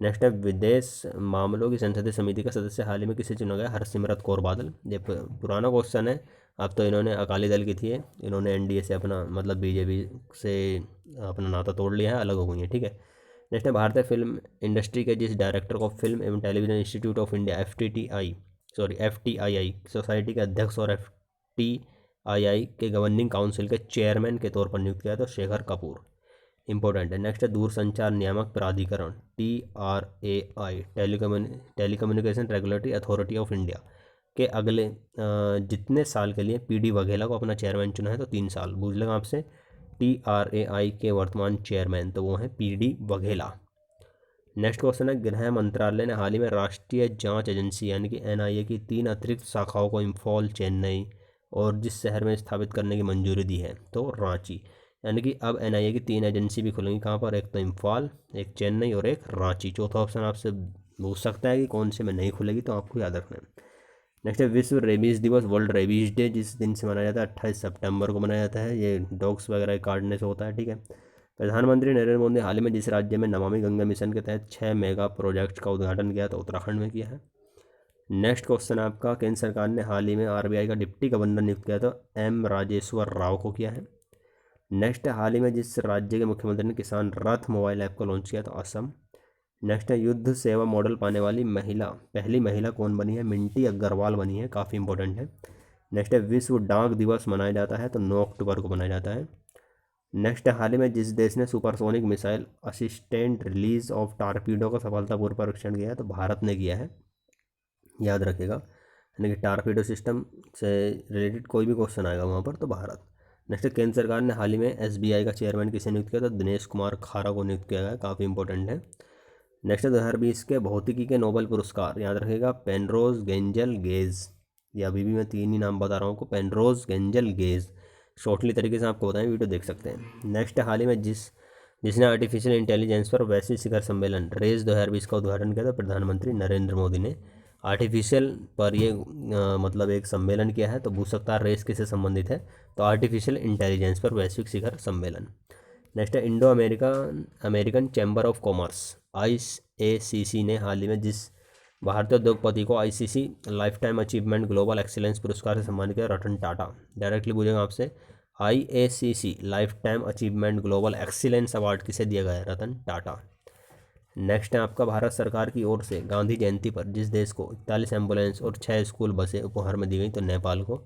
नेक्स्ट है विदेश मामलों की संसदीय समिति का सदस्य हाल ही में किसे चुना गया? हरसिमरत कौर बादल। ये पुराना क्वेश्चन है। अब तो इन्होंने अकाली दल की थी, इन्होंने एनडीए से अपना मतलब बीजेपी से अपना नाता तोड़ लिया है, अलग हो गई है। ठीक है। नेक्स्ट है भारतीय फिल्म इंडस्ट्री के जिस डायरेक्टर को फिल्म एवं television institute of India FTII society के अध्यक्ष और FTII के गवर्निंग काउंसिल के चेयरमैन के तौर पर नियुक्त किया तो शेखर कपूर। इंपॉर्टेंट है। नेक्स्ट है दूरसंचार नियामक प्राधिकरण TRAI telecommunication regulatory authority of India के अगले जितने साल के लिए PD वघेला को अपना चेयरमैन चुना है तो 3 साल। पूछ लेगा आपसे TRAI के वर्तमान चेयरमैन, तो वो हैं PD वघेला। नेक्स्ट क्वेश्चन है गृह मंत्रालय ने हाल ही में राष्ट्रीय जांच एजेंसी यानी कि NIA की 3 अतिरिक्त शाखाओं को इम्फॉल, चेन्नई और जिस शहर में स्थापित करने की मंजूरी दी है तो रांची। यानी कि अब NIA की 3 एजेंसी भी खुलेंगी। कहाँ पर? एक तो इम्फाल, एक चेन्नई और एक रांची। चौथा ऑप्शन आपसे पूछ सकता है कि कौन से में नहीं खुलेगी, तो आपको याद रखना है। नेक्स्ट है विश्व रेबीज़ दिवस, वर्ल्ड रेबीज़ डे, जिस दिन से मनाया जाता है 28 सितंबर को मनाया जाता है। ये डॉग्स वगैरह काटने से होता है। ठीक है। प्रधानमंत्री नरेंद्र मोदी ने हाल ही में जिस राज्य में नमामि गंगा मिशन के तहत 6 मेगा प्रोजेक्ट का उद्घाटन किया तो उत्तराखंड में किया है। नेक्स्ट क्वेश्चन आपका केंद्र सरकार ने हाल ही में RBI का डिप्टी गवर्नर नियुक्त किया तो M राजेश्वर राव को किया है। नेक्स्ट है हाल ही में जिस राज्य के मुख्यमंत्री ने किसान रथ मोबाइल ऐप को लॉन्च किया तो असम। नेक्स्ट है युद्ध सेवा मॉडल पाने वाली पहली महिला कौन बनी है? मिंटी अग्रवाल बनी है, काफ़ी इंपॉर्टेंट है। नेक्स्ट है विश्व डाक दिवस मनाया जाता है तो 9 अक्टूबर को मनाया जाता है। नेक्स्ट है हाल ही में जिस देश ने supersonic missile assistant release of torpedo का सफलतापूर्वक परीक्षण किया है तो भारत ने किया है, याद रखिएगा। यानी कि टारपीडो सिस्टम से रिलेटेड कोई भी क्वेश्चन आएगा वहाँ पर तो भारत। नेक्स्ट केंद्र सरकार ने हाल ही में SBI का चेयरमैन किसे नियुक्त किया? तो दिनेश कुमार खारा को नियुक्त किया गया, काफ़ी इंपॉर्टेंट है। नेक्स्ट 2020 के भौतिकी के नोबेल पुरस्कार, याद रखिएगा पेनरोज गेंजल गेज। ये अभी भी मैं 3 ही नाम बता रहा हूँ आपको, पेनरोज गेंजल गेज। शॉर्टली तरीके से आपको बताएं, वीडियो देख सकते हैं। नेक्स्ट हाल ही में जिसने आर्टिफिशियल इंटेलिजेंस पर वैश्विक शिखर सम्मेलन रेस 2020 का उद्घाटन किया था प्रधानमंत्री नरेंद्र मोदी ने। आर्टिफिशियल पर ये मतलब एक सम्मेलन किया है तो पूछ सकता है रेस किससे संबंधित है? तो आर्टिफिशियल इंटेलिजेंस पर वैश्विक शिखर सम्मेलन। नेक्स्ट है Indo American chamber of commerce IACC ने हाल ही में जिस भारतीय उद्योगपति को ICC life time achievement global excellence पुरस्कार से सम्मानित किया? रतन टाटा। डायरेक्टली पूछेगा आपसे IACC life time achievement global excellence award किसे दिया गया है? रतन टाटा। नेक्स्ट है आपका भारत सरकार की ओर से गांधी जयंती पर जिस देश को 41 एम्बुलेंस और 6 स्कूल बसें उपहार में दी गई तो नेपाल को,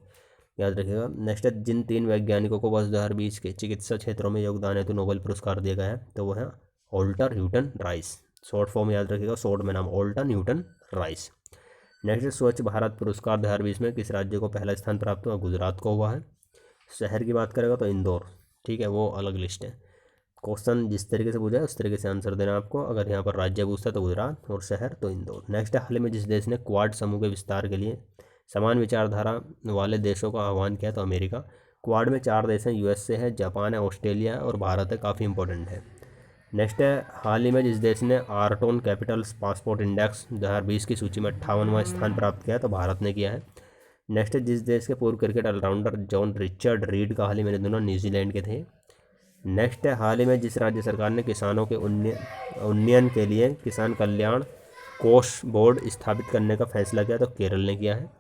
याद रखिएगा। नेक्स्ट है जिन 3 वैज्ञानिकों को वर्ष 2020 के चिकित्सा क्षेत्रों में योगदान है तो नोबेल पुरस्कार दिया गया है तो वो है Alter Houghton Rice. Short form याद रखिएगा, शॉर्ट में नाम ऑल्टर ह्यूटन राइस। नेक्स्ट है स्वच्छ भारत पुरस्कार 2020 में किस राज्य को पहला स्थान प्राप्त हुआ? गुजरात को हुआ है। शहर की बात करेगा तो इंदौर। ठीक है, वो अलग लिस्ट है। क्वेश्चन जिस तरीके से पूछा है उस तरीके से आंसर देना आपको। अगर यहाँ पर राज्य पूछता है तो गुजरात और शहर तो इंदौर। नेक्स्ट है हाल ही में जिस देश ने क्वाड समूह के विस्तार के लिए समान विचारधारा वाले देशों का आह्वान किया तो अमेरिका। क्वाड में 4 देश हैं, USA है, जापान है, ऑस्ट्रेलिया है और भारत है, काफ़ी इंपॉर्टेंट है। नेक्स्ट है हाल ही में जिस देश ने आर्टोन कैपिटल्स पासपोर्ट इंडेक्स 2020 की सूची में 58वां स्थान प्राप्त किया तो भारत ने किया है। नेक्स्ट है जिस देश के पूर्व cricket allrounder John Richard Reid का हाल ही में दोनों न्यूजीलैंड के थे। नेक्स्ट है हाल ही में जिस राज्य सरकार ने किसानों के उन्नयन के लिए किसान कल्याण कोष बोर्ड स्थापित करने का फैसला किया तो केरल ने किया है।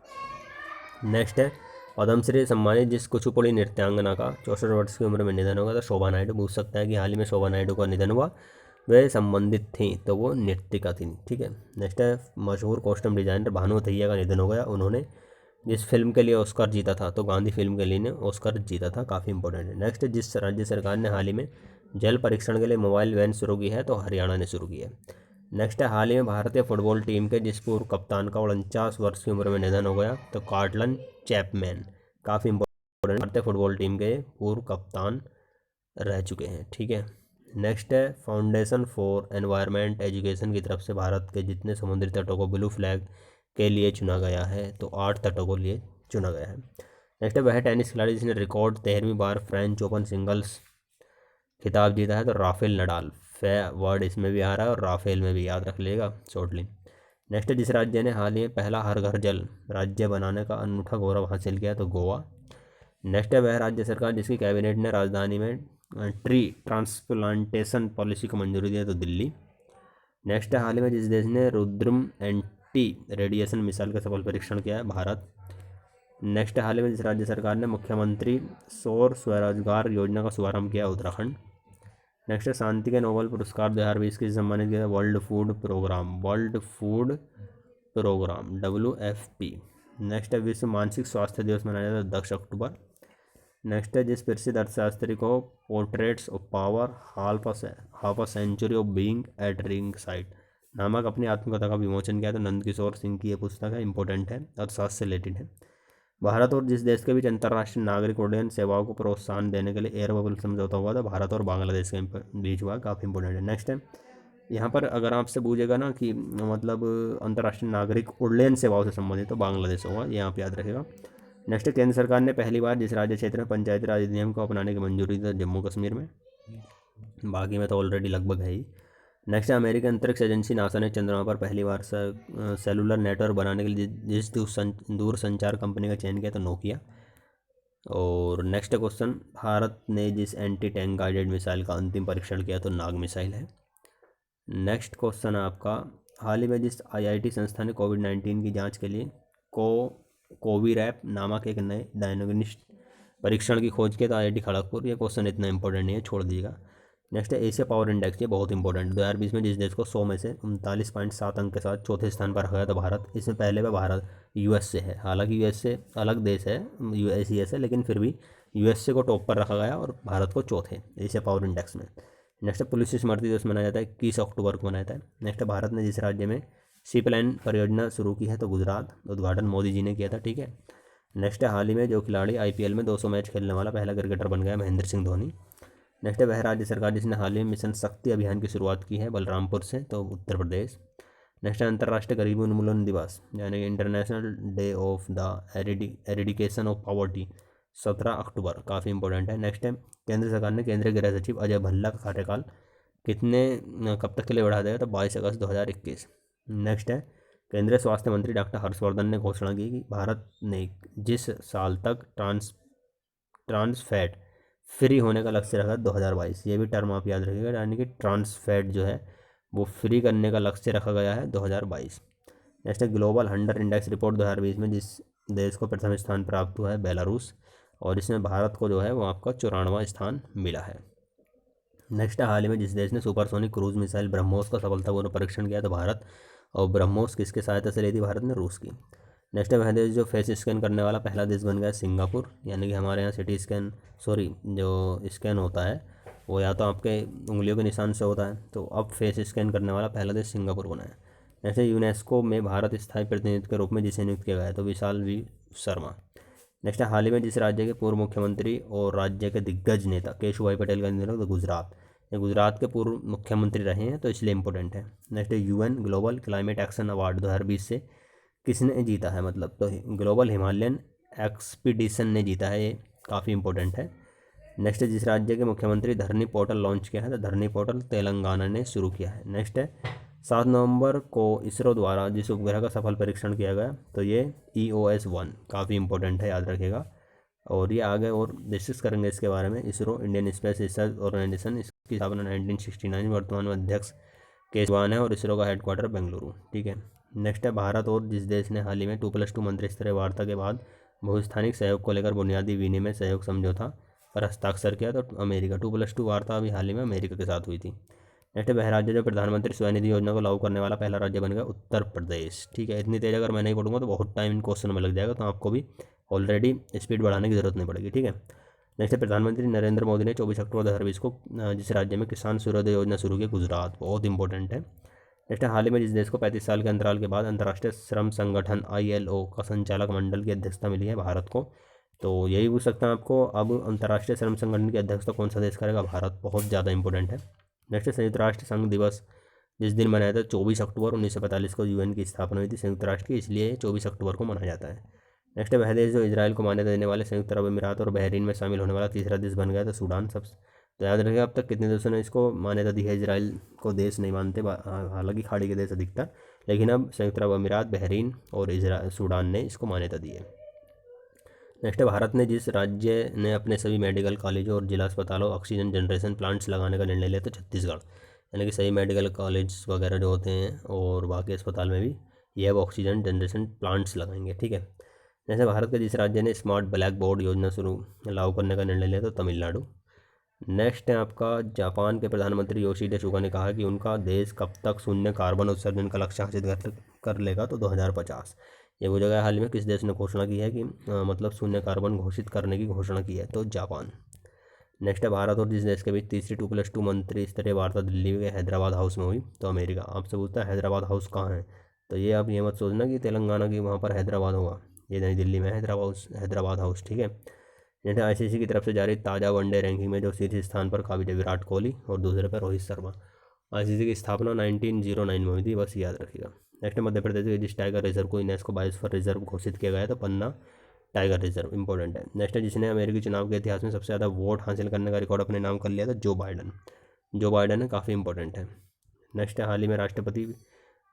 नेक्स्ट है पद्मश्री सम्मानित जिस कुचिपुड़ी नृत्यांगना का 64 वर्ष की उम्र में निधन होगा तो शोभा नायडू। पूछ सकता है कि हाल ही में शोभा नायडू का निधन हुआ, वे संबंधित थी तो वो नृत्यिका थी। ठीक है। नेक्स्ट है मशहूर कॉस्ट्यूम डिजाइनर भानु थैया का निधन हो गया। उन्होंने जिस फिल्म के लिए ऑस्कर जीता था तो गांधी फिल्म के लिए ने ऑस्कर जीता था, काफ़ी इंपॉर्टेंट है। नेक्स्ट जिस राज्य सरकार ने हाल ही में जल परीक्षण के लिए मोबाइल वैन शुरू की है तो हरियाणा ने शुरू की है। नेक्स्ट है हाल ही में भारतीय फुटबॉल टीम के जिस पूर्व कप्तान का 49 वर्ष की उम्र में निधन हो गया तो कार्टलन चैपमैन, काफ़ी इंपॉर्टेंट भारतीय फुटबॉल टीम के पूर्व कप्तान रह चुके हैं। ठीक है। नेक्स्ट है फाउंडेशन फॉर एनवायरनमेंट एजुकेशन की तरफ से भारत के जितने समुद्री तटों को ब्लू फ्लैग के लिए चुना गया है तो 8 तटों को लिए चुना गया है। नेक्स्ट है वह टेनिस खिलाड़ी जिसने रिकॉर्ड 13वीं बार फ्रेंच ओपन सिंगल्स खिताब जीता है तो राफेल नडाल। वर्ड इसमें भी आ रहा है और राफेल में भी, याद रख लेगा शॉर्टली। नेक्स्ट जिस राज्य ने हाल ही में पहला हर घर जल राज्य बनाने का अनूठा गौरव हासिल किया तो गोवा। नेक्स्ट है वह राज्य सरकार जिसकी कैबिनेट ने राजधानी में ट्री ट्रांसप्लांटेशन पॉलिसी को मंजूरी दिया तो दिल्ली। नेक्स्ट है, हाल ही में जिस देश ने रुद्रम एंटी रेडिएशन मिसाइल का सफल परीक्षण किया है, भारत। नेक्स्ट है, हाल ही में जिस राज्य सरकार ने मुख्यमंत्री सौर स्वरोजगार योजना का शुभारंभ किया, उत्तराखंड। नेक्स्ट है, शांति के नोबेल पुरस्कार 2020 के सम्मानित किया, World Food Programme WFP। Next है, विश्व मानसिक स्वास्थ्य दिवस मनाया जाता है 10 अक्टूबर। नेक्स्ट है, जिस प्रसिद्ध अर्थशास्त्री को portraits of power half a century of being at ringside नामक अपनी आत्मकथा का विमोचन किया, तो नंदकिशोर सिंह की यह पुस्तक है, इंपॉर्टेंट है, अर्थशास्त्र से रिलेटेड है। भारत और जिस देश के बीच अंतर्राष्ट्रीय नागरिक उड्डयन सेवाओं को प्रोत्साहन देने के लिए एयर बबल समझौता हुआ था, भारत और बांग्लादेश के बीच हुआ, काफ़ी इंपॉर्टेंट है। नेक्स्ट है, यहाँ पर अगर आपसे पूछेगा ना कि मतलब अंतर्राष्ट्रीय नागरिक उड्डयन सेवाओं से संबंधित, तो बांग्लादेश होगा, ये यहाँ पे याद रखेगा। नेक्स्ट, केंद्र सरकार ने पहली बार जिस राज्य क्षेत्र में पंचायती राज अधिनियम को अपनाने की मंजूरी दी, जम्मू कश्मीर में। बाकी में तो ऑलरेडी लगभग है ही। नेक्स्ट, अमेरिकी अंतरिक्ष एजेंसी नासा ने चंद्रमा पर पहली बार सेलुलर नेटवर्क बनाने के लिए जिस दूर संचार कंपनी का चयन किया, तो नोकिया। और नेक्स्ट क्वेश्चन, भारत ने जिस एंटी टैंक गाइडेड मिसाइल का अंतिम परीक्षण किया, तो नाग मिसाइल है। नेक्स्ट क्वेश्चन है आपका, हाल ही में जिस IIT संस्था ने कोविड-19 की जांच के लिए कोविरैप नामक एक नए डायग्नोस्टिक परीक्षण की खोज की, तो IIT खड़गपुर। ये क्वेश्चन इतना इंपॉर्टेंट नहीं है, छोड़ दीजिएगा। नेक्स्ट है, एशिया पावर इंडेक्स, ये बहुत इंपॉर्टेंट। 2020 में जिस देश को 100 में से 39.7 अंक के साथ चौथे स्थान पर रखा गया, तो भारत। इसमें पहले पे भारत USA है, हालांकि USA अलग देश है, USES है, लेकिन फिर भी USA को टॉप पर रखा गया और भारत को चौथे एशिया पावर इंडेक्स में। नेक्स्ट है, पुलिस स्मृति दिवस मनाया जाता है 21 अक्टूबर को मनाया जाता है। नेक्स्ट है, भारत ने जिस राज्य में सी प्लान परियोजना शुरू की है, तो गुजरात। उद्घाटन मोदी जी ने किया था, ठीक है। नेक्स्ट है, हाल ही में जो खिलाड़ी IPL में 200 मैच खेलने वाला पहला क्रिकेटर बन गया, महेंद्र सिंह धोनी। नेक्स्ट है, वह राज्य सरकार जिसने हाल ही में मिशन शक्ति अभियान की शुरुआत की है, बलरामपुर से, तो उत्तर प्रदेश। नेक्स्ट है, अंतर्राष्ट्रीय गरीबी उन्मूलन दिवस यानी कि international day of the eradication of poverty, 17 October, काफ़ी इंपॉर्टेंट है। नेक्स्ट है, केंद्र सरकार ने केंद्रीय गृह सचिव अजय भल्ला का कार्यकाल कब तक के लिए बढ़ा देगा, तो 22 अगस्त 2021। नेक्स्ट है, केंद्रीय स्वास्थ्य मंत्री डॉक्टर हर्षवर्धन ने घोषणा की कि भारत ने जिस साल तक ट्रांस फैट फ्री होने का लक्ष्य रखा 2022, ये भी टर्म आप याद रखिएगा, यानी कि ट्रांस फैट जो है वो फ्री करने का लक्ष्य रखा गया है 2022। नेक्स्ट है, ग्लोबल हंगर इंडेक्स रिपोर्ट 2020 में जिस देश को प्रथम स्थान प्राप्त हुआ है, बेलारूस, और इसमें भारत को जो है वो आपका 94वां स्थान मिला है। नेक्स्ट है, हाल ही में जिस देश ने सुपरसोनिक क्रूज मिसाइल ब्रह्मोस का सफलतापूर्ण परीक्षण किया, तो भारत। और ब्रह्मोस किसके सहायता से ली थी, भारत ने, रूस की। नेक्स्ट है, वह देश जो फेस स्कैन करने वाला पहला देश बन गया, सिंगापुर, यानी कि हमारे यहाँ सिटी स्कैन जो स्कैन होता है वो या तो आपके उंगलियों के निशान से होता है, तो अब फेस स्कैन करने वाला पहला देश सिंगापुर बना है। नेक्स्ट है, यूनेस्को में भारत स्थायी प्रतिनिधि के रूप में जिसे नियुक्त किया गया है, तो विशाल V शर्मा। नेक्स्ट है, हाल ही में जिस राज्य के पूर्व मुख्यमंत्री और राज्य के दिग्गज नेता केशुभाई पटेल का निधन, तो गुजरात। ये गुजरात के पूर्व मुख्यमंत्री रहे हैं, तो इसलिए इंपॉर्टेंट है। नेक्स्ट है, UN global climate action award 2020 से किसने जीता है, मतलब तो ग्लोबल हिमालयन एक्सपीडिशन ने जीता है, ये काफ़ी इंपॉर्टेंट है। नेक्स्ट है, जिस राज्य के मुख्यमंत्री धरनी पोर्टल लॉन्च किया है, तो धरनी पोर्टल तेलंगाना ने शुरू किया है। नेक्स्ट है, 7 नवंबर को इसरो द्वारा जिस उपग्रह का सफल परीक्षण किया गया, तो ये EOS-1, काफ़ी इंपॉर्टेंट है, याद रखिएगा। और ये आगे और डिस्कस करेंगे इसके बारे में। ISRO Indian space research organisation, इसकी स्थापना 1969, वर्तमान में अध्यक्ष के सिवान है और इसरो का हेडक्वार्टर बेंगलुरु, ठीक है। नेक्स्ट है, भारत और जिस देश ने हाल ही में 2+2 मंत्रिस्तरीय वार्ता के बाद बहुस्थानिक सहयोग को लेकर बुनियादी विनिमय सहयोग समझौता पर हस्ताक्षर किया, तो अमेरिका। 2+2 वार्ता अभी हाल ही में अमेरिका के साथ हुई थी। नेक्स्ट, वह राज्य जो प्रधानमंत्री स्वनिधि योजना को लागू करने वाला पहला राज्य बन गया, उत्तर प्रदेश, ठीक है। इतनी तेज अगर मैं नहीं पढ़ूंगा तो बहुत टाइम इन क्वेश्चन में लग जाएगा, तो आपको भी ऑलरेडी स्पीड बढ़ाने की जरूरत नहीं पड़ेगी, ठीक है। नेक्स्ट, प्रधानमंत्री नरेंद्र मोदी ने 24 अक्टूबर 2020 को जिस राज्य में किसान सूर्योदय योजना शुरू की, गुजरात, बहुत इंपॉर्टेंट है। नेक्स्ट, हाल ही में जिस देश को 35 साल के अंतराल के बाद अंतर्राष्ट्रीय श्रम संगठन ILO का संचालक मंडल की अध्यक्षता मिली है, भारत को। तो यही पूछ सकता हूँ आपको, अब अंतर्राष्ट्रीय श्रम संगठन की अध्यक्षता कौन सा देश करेगा, भारत, बहुत ज़्यादा इंपॉर्टेंट है। नेक्स्ट, संयुक्त राष्ट्र संघ दिवस जिस दिन मनाया था 24 अक्टूबर 1945 को UN की स्थापना हुई थी संयुक्त राष्ट्र की, इसलिए 24 अक्टूबर को मनाया जाता है। नेक्स्ट, वह देश जो इजराइल को मान्यता देने वाले संयुक्त अरब अमीरात और बहरीन में शामिल होने वाला तीसरा देश बन गया था, सूडान। सब तो याद रखिएगा, अब तक कितने देशों ने इसको मान्यता दी है, इजराइल को देश नहीं मानते, हालांकि खाड़ी के देश अधिकतर, लेकिन अब संयुक्त अरब अमीरात, बहरीन और सूडान ने इसको मान्यता दी है। नेक्स्ट है, भारत ने जिस राज्य ने अपने सभी मेडिकल कॉलेजों और जिला अस्पतालों ऑक्सीजन जनरेशन प्लांट्स लगाने का निर्णय लिया तो छत्तीसगढ़। यानी कि सही मेडिकल कॉलेज वगैरह जो होते हैं और बाकी अस्पताल में भी ये अब ऑक्सीजन जनरेशन प्लांट्स लगाएंगे, ठीक है। जैसे भारत के जिस राज्य ने स्मार्ट ब्लैक बोर्ड योजना शुरू लागू करने का निर्णय लिया तो तमिलनाडु। नेक्स्ट है आपका, जापान के प्रधानमंत्री योशिहिदे सुगा ने कहा कि उनका देश कब तक शून्य कार्बन उत्सर्जन का लक्ष्य हासिल कर लेगा तो 2050। ये वो जगह है, हाल ही में किस देश ने घोषणा की है कि मतलब शून्य कार्बन घोषित करने की घोषणा की है तो जापान। नेक्स्ट है, भारत और जिस देश के बीच तीसरी 2+2 मंत्री स्तरीय वार्ता दिल्ली के हैदराबाद हाउस में हुई तो अमेरिका। आपसे पूछता है हैदराबाद हाउस कहाँ है, तो ये आप ये मत सोचना कि तेलंगाना की वहाँ पर हैदराबाद होगा, ये नई दिल्ली में हैदराबाद हाउस, ठीक है। जैसे आईसीसी की तरफ से जारी ताज़ा वनडे रैंकिंग में जो शीर्ष स्थान पर काबिज विराट कोहली और दूसरे पर रोहित शर्मा। आईसीसी की स्थापना 1909 में हुई थी, बस याद रखिएगा। नेक्स्ट मध्य प्रदेश के जिस टाइगर रिजर्व को यूनेस्को बायोस्फीयर रिजर्व घोषित किया गया है तो पन्ना टाइगर रिजर्व, इंपॉर्टेंट है। नेक्स्ट है, जिसने अमेरिकी चुनाव के इतिहास में सबसे ज़्यादा वोट हासिल करने का रिकॉर्ड अपने नाम कर लिया था जो बाइडन है, काफ़ी इंपॉर्टेंट है। नेक्स्ट है, हाल ही में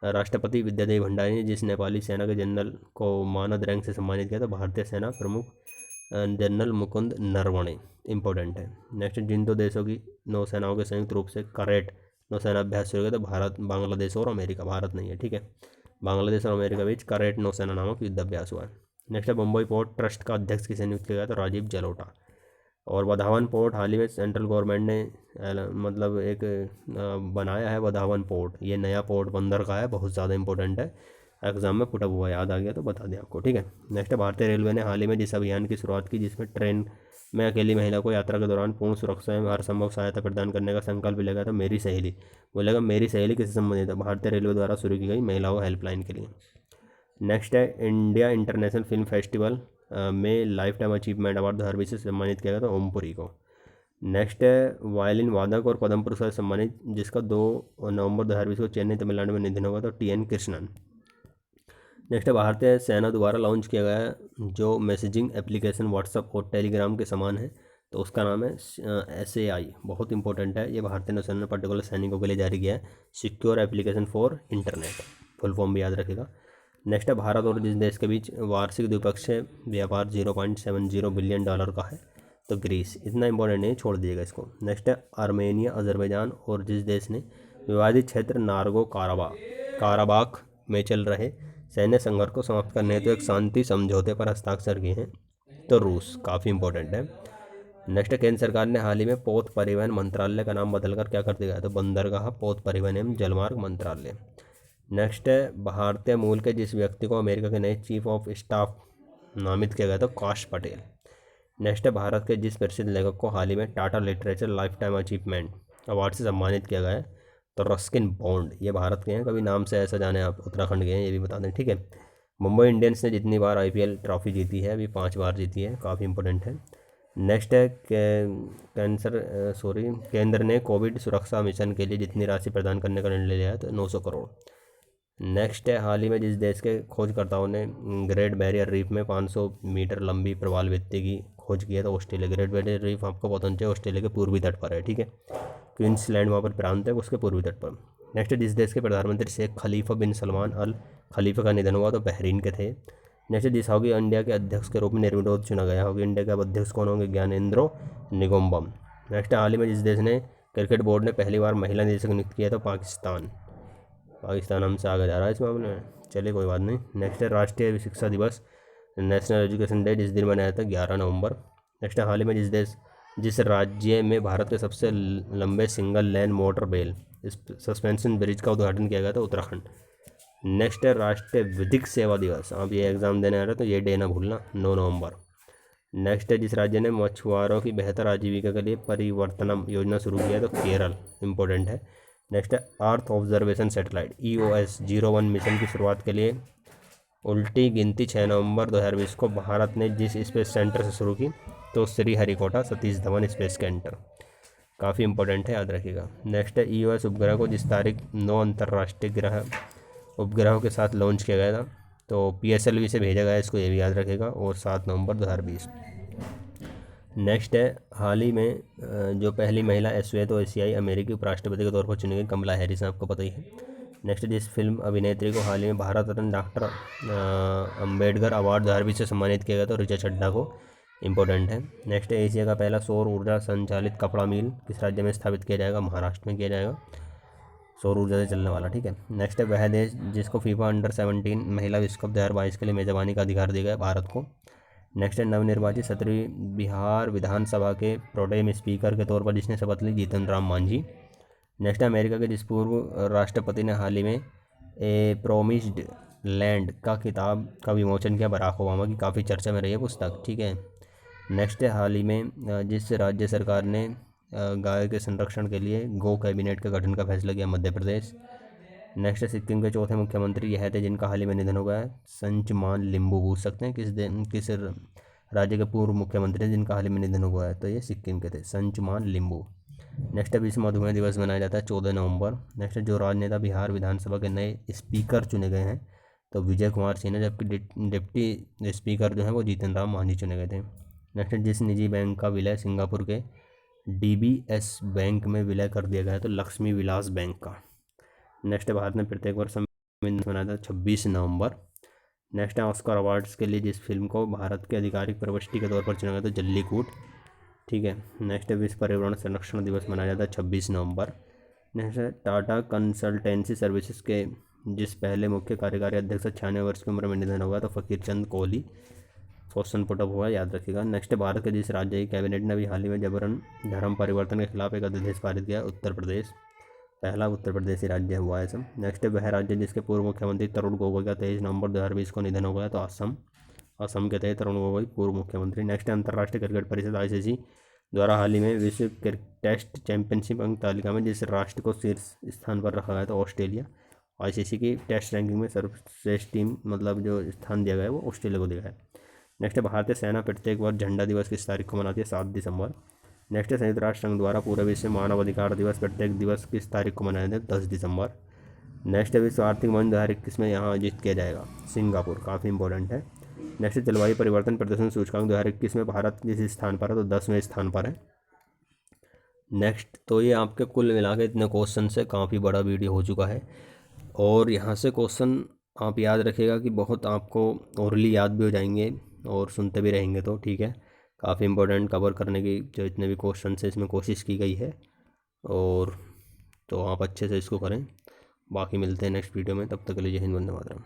राष्ट्रपति विद्यादेवी भंडारी ने जिस नेपाली सेना के जनरल को मानद रैंक से सम्मानित किया था भारतीय सेना प्रमुख जनरल मुकुंद नरवणे, इंपॉर्टेंट है। नेक्स्ट, जिन दो देशों की नौसेनाओं के संयुक्त रूप से करेट नौसेना अभ्यास शुरू किया तो भारत, बांग्लादेश और अमेरिका, भारत नहीं है, ठीक है। बांग्लादेश और अमेरिका के बीच करेट नौसेना नामक युद्ध अभ्यास हुआ है। नेक्स्ट है, मुंबई पोर्ट ट्रस्ट का अध्यक्ष किसे नियुक्त किया गया तो राजीव जलोटा। और वधावन पोर्ट हाल ही में सेंट्रल गवर्नमेंट ने मतलब एक बनाया है वधावन पोर्ट, ये नया पोर्ट बंदर का है, बहुत ज़्यादा इंपॉर्टेंट है, एग्जाम में पुटअप हुआ, याद आ गया तो बता दें आपको, ठीक है। नेक्स्ट है, भारतीय रेलवे ने हाल ही में जिस अभियान की शुरुआत की जिसमें ट्रेन में अकेली महिला को यात्रा के दौरान पूर्ण सुरक्षा एवं हर संभव सहायता प्रदान करने का संकल्प लिया गया था मेरी सहेली। बोलेगा मेरी सहेली किससे संबंधित है, भारतीय रेलवे द्वारा शुरू की गई महिलाओं हेल्पलाइन के लिए। नेक्स्ट है, इंडिया इंटरनेशनल फिल्म फेस्टिवल में लाइफ टाइम अचीवमेंट अवार्ड 2020 से सम्मानित किया गया था ओमपुरी को। नेक्स्ट है, वायलिन वादक और पद्म पुरस्कार सम्मानित जिसका 2 नवंबर 2020 को चेन्नई तमिलनाडु में निधन होगा तो TN कृष्णन। नेक्स्ट है, भारतीय सेना द्वारा लॉन्च किया गया जो मैसेजिंग एप्लीकेशन व्हाट्सअप और टेलीग्राम के समान है तो उसका नाम है SAI, बहुत इंपॉर्टेंट है। ये भारतीय नौसेना ने पर्टिकुलर सैनिकों के लिए जारी किया है, secure application for internet, full form भी याद रखेगा। नेक्स्ट है, भारत और जिस देश के बीच वार्षिक द्विपक्षीय व्यापार $0.70 बिलियन का है तो ग्रीस, इतना इंपॉर्टेंट नहीं, छोड़ दीजिएगा इसको। नेक्स्ट है, आर्मेनिया, अजरबैजान और जिस देश ने विवादित क्षेत्र नार्गो काराबाख में चल रहे सैन्य संघर्ष को समाप्त करने हेतु एक शांति समझौते पर हस्ताक्षर किए हैं तो रूस, काफ़ी इंपॉर्टेंट है। नेक्स्ट, केंद्र सरकार ने हाल ही में पोत परिवहन मंत्रालय का नाम बदलकर क्या कर दिया गया तो बंदरगाह पोत परिवहन एवं जलमार्ग मंत्रालय। नेक्स्ट है, भारतीय मूल के जिस व्यक्ति को अमेरिका के नए चीफ ऑफ स्टाफ नामित किया गया तो काश पटेल। नेक्स्ट है, भारत के जिस प्रसिद्ध लेखक को हाल ही में Tata literature life time achievement award से सम्मानित किया गया है तो रस्किन बॉन्ड, ये भारत के हैं, कभी नाम से ऐसा जाने आप, उत्तराखंड के हैं, ये भी बता दें, ठीक है। मुंबई इंडियंस ने जितनी बार IPL ट्रॉफी जीती है अभी 5 बार जीती है, काफ़ी इंपॉर्टेंट है। नेक्स्ट है, केंद्र ने कोविड सुरक्षा मिशन के लिए जितनी राशि प्रदान करने का निर्णय लिया है तो 900 करोड़। नेक्स्ट है, हाल ही में जिस देश के खोजकर्ताओं ने ग्रेट बैरियर रीफ में 500 मीटर लंबी प्रवाल भित्ति की खोज की है तो ऑस्ट्रेलिया। ग्रेट बैरियर रीफ आपको पता होना चाहिए ऑस्ट्रेलिया के पूर्वी तट पर है, ठीक है, क्वींसलैंड वहाँ पर प्रांत है उसके पूर्वी तट पर। नेक्स्ट, जिस देश के प्रधानमंत्री शेख खलीफा बिन सलमान अल खलीफा का निधन हुआ तो बहरीन के थे। नेक्स्ट, जिस हॉकी इंडिया के अध्यक्ष के रूप में निर्विरोध चुना गया, हॉकी इंडिया के अब अध्यक्ष कौन होंगे, ज्ञानेंद्रो निगोम्बम। नेक्स्ट, हाल ही में जिस देश ने क्रिकेट बोर्ड ने पहली बार महिला निदेशक नियुक्त किया तो पाकिस्तान हमसे आगे जा रहा है इस मामले में, चलिए कोई बात नहीं। नेक्स्ट है, राष्ट्रीय शिक्षा दिवस नेशनल एजुकेशन डे जिस दिन मनाया था 11 नवंबर। नेक्स्ट, हाल ही में जिस राज्य में भारत के सबसे लंबे single lane motorable suspension bridge का उद्घाटन किया गया था उत्तराखंड। नेक्स्ट है, राष्ट्रीय विधिक सेवा दिवस, आप ये एग्ज़ाम देने आ रहे हो तो ये डे ना भूलना, 9 नवंबर। नेक्स्ट है, जिस राज्य ने मछुआरों की बेहतर आजीविका के लिए परिवर्तनम योजना शुरू किया तो केरल, इंपॉर्टेंट है। नेक्स्ट है, earth observation satellite EOS 01 mission की शुरुआत के लिए उल्टी गिनती 6 नवंबर 2020 को भारत ने जिस स्पेस सेंटर से शुरू की तो श्रीहरिकोटा सतीश धवन स्पेस सेंटर, काफ़ी इंपॉर्टेंट है, याद रखिएगा। नेक्स्ट है, EOS उपग्रह को जिस तारीख 9 अंतर्राष्ट्रीय ग्रह उपग्रहों के साथ लॉन्च किया गया था तो PSLV से भेजा गया, इसको ये भी याद रखेगा, और 7 नवंबर 2020। नेक्स्ट है, हाल ही में जो पहली महिला श्वेत एशियाई अमेरिकी उपराष्ट्रपति के तौर पर चुनी गई कमला हैरिस, आपको पता ही है। नेक्स्ट, जिस फिल्म अभिनेत्री को हाल ही में भारत रत्न डॉक्टर अंबेडकर अवार्ड धारवी से सम्मानित किया गया तो ऋचा चड्ढा को, इंपॉर्टेंट है। नेक्स्ट, एशिया का पहला सौर ऊर्जा संचालित कपड़ा मिल किस राज्य में स्थापित किया जाएगा? महाराष्ट्र में किया जाएगा, सौर ऊर्जा से चलने वाला, ठीक है। नेक्स्ट है, वह देश जिसको फीफा अंडर-17 महिला विश्व कप 2022 के लिए मेज़बानी का अधिकार दिया गया? भारत को। नेक्स्ट है, नवनिर्वाचित 17वीं बिहार विधानसभा के प्रोटेम स्पीकर के तौर पर जिसने शपथ ली? जीतन राम मांझी। नेक्स्ट है, अमेरिका के जिस पूर्व राष्ट्रपति ने हाल ही में ए प्रोमिस्ड लैंड का किताब का विमोचन किया? बराक ओबामा की, काफ़ी चर्चा में रही है पुस्तक, ठीक है। नेक्स्ट है, हाल ही में जिस राज्य सरकार ने गाय के संरक्षण के लिए गो कैबिनेट का गठन का फैसला किया? मध्य प्रदेश। नेक्स्ट है, सिक्किम के चौथे मुख्यमंत्री यह थे जिनका हाल ही में निधन हो गया है? संचमान लिम्बू। पूछ सकते हैं किस राज्य के पूर्व मुख्यमंत्री हैं जिनका हाल ही में निधन हुआ है? तो ये सिक्किम के थे, संचमान लिम्बू। नेक्स्ट है, विश्व मधुमेह दिवस मनाया जाता है 14 नवंबर। नेक्स्ट है, जो राजनेता बिहार विधानसभा के नए स्पीकर चुने गए हैं? तो विजय कुमार सिन्हा, जबकि डिप्टी स्पीकर जो हैं वो जीतन राम मांझी चुने गए थे। नेक्स्ट, जिस निजी बैंक का विलय सिंगापुर के DBS बैंक में विलय कर दिया गया है? तो लक्ष्मी विलास बैंक का। नेक्स्ट, भारत में प्रत्येक वर्ष संविधान दिवस मनाया था 26 नवंबर। नेक्स्ट है, ऑस्कर अवार्ड्स के लिए जिस फिल्म को भारत के आधिकारिक प्रविष्टि के तौर पर चुना गया? तो जल्लीकूट, ठीक है। नेक्स्ट है, विश्व पर्यावरण संरक्षण दिवस मनाया जाता है 26 नवंबर। नेक्स्ट है, टाटा कंसल्टेंसी सर्विसेज के जिस पहले मुख्य कार्यकारी अध्यक्ष 96 वर्ष की उम्र में निधन होगा? तो फकीर चंद कोहली। क्वेश्चन पुटअप हुआ, याद रखिएगा। नेक्स्ट, भारत के जिस राज्य की कैबिनेट ने अभी हाल ही में जबरन धर्म परिवर्तन के खिलाफ एक अध्यादेश पारित किया? उत्तर प्रदेश। पहला उत्तर प्रदेशी राज्य हुआ है सब। नेक्स्ट है, वह राज्य जिसके पूर्व मुख्यमंत्री तरुण गोगोई का 23 नवंबर 2020 को निधन हो गया? तो असम। असम के थे तरुण गोगोई, पूर्व मुख्यमंत्री। नेक्स्ट, अंतर्राष्ट्रीय क्रिकेट परिषद ICC द्वारा हाल ही में विश्व टेस्ट चैंपियनशिप अंक तालिका में जिस राष्ट्र को शीर्ष स्थान पर रखा गया? तो ऑस्ट्रेलिया। ICC की टेस्ट रैंकिंग में सर्वश्रेष्ठ टीम मतलब जो स्थान दिया गया है वो ऑस्ट्रेलिया को दिया है। नेक्स्ट है, भारतीय सेना प्रत्येक वर्ष झंडा दिवस किस तारीख को मनाती है? 7 दिसंबर। नेक्स्ट है, संयुक्त राष्ट्र संघ द्वारा पूरे विश्व में मानव अधिकार दिवस प्रत्येक दिवस किस तारीख को मनाया जाता है? 10 दिसंबर। नेक्स्ट है, विश्व आर्थिक मंच 2021 में यहाँ आयोजित किया जाएगा? सिंगापुर, काफ़ी इंपॉर्टेंट है। नेक्स्ट, जलवायु परिवर्तन प्रदर्शन सूचकांक 2021 में भारत किस स्थान पर है? तो 10वें स्थान पर है। नेक्स्ट, तो ये आपके कुल मिला के इतने क्वेश्चन से काफ़ी बड़ा वीडियो हो चुका है और यहाँ से क्वेश्चन आप याद रखिएगा कि बहुत आपको ओरली याद भी हो जाएंगे और सुनते भी रहेंगे, तो ठीक है। काफ़ी इंपॉर्टेंट कवर करने की जो इतने भी क्वेश्चन है इसमें कोशिश की गई है और तो आप अच्छे से इसको करें। बाकी मिलते हैं नेक्स्ट वीडियो में, तब तक के लिए जय हिंद, वंदे मातरम।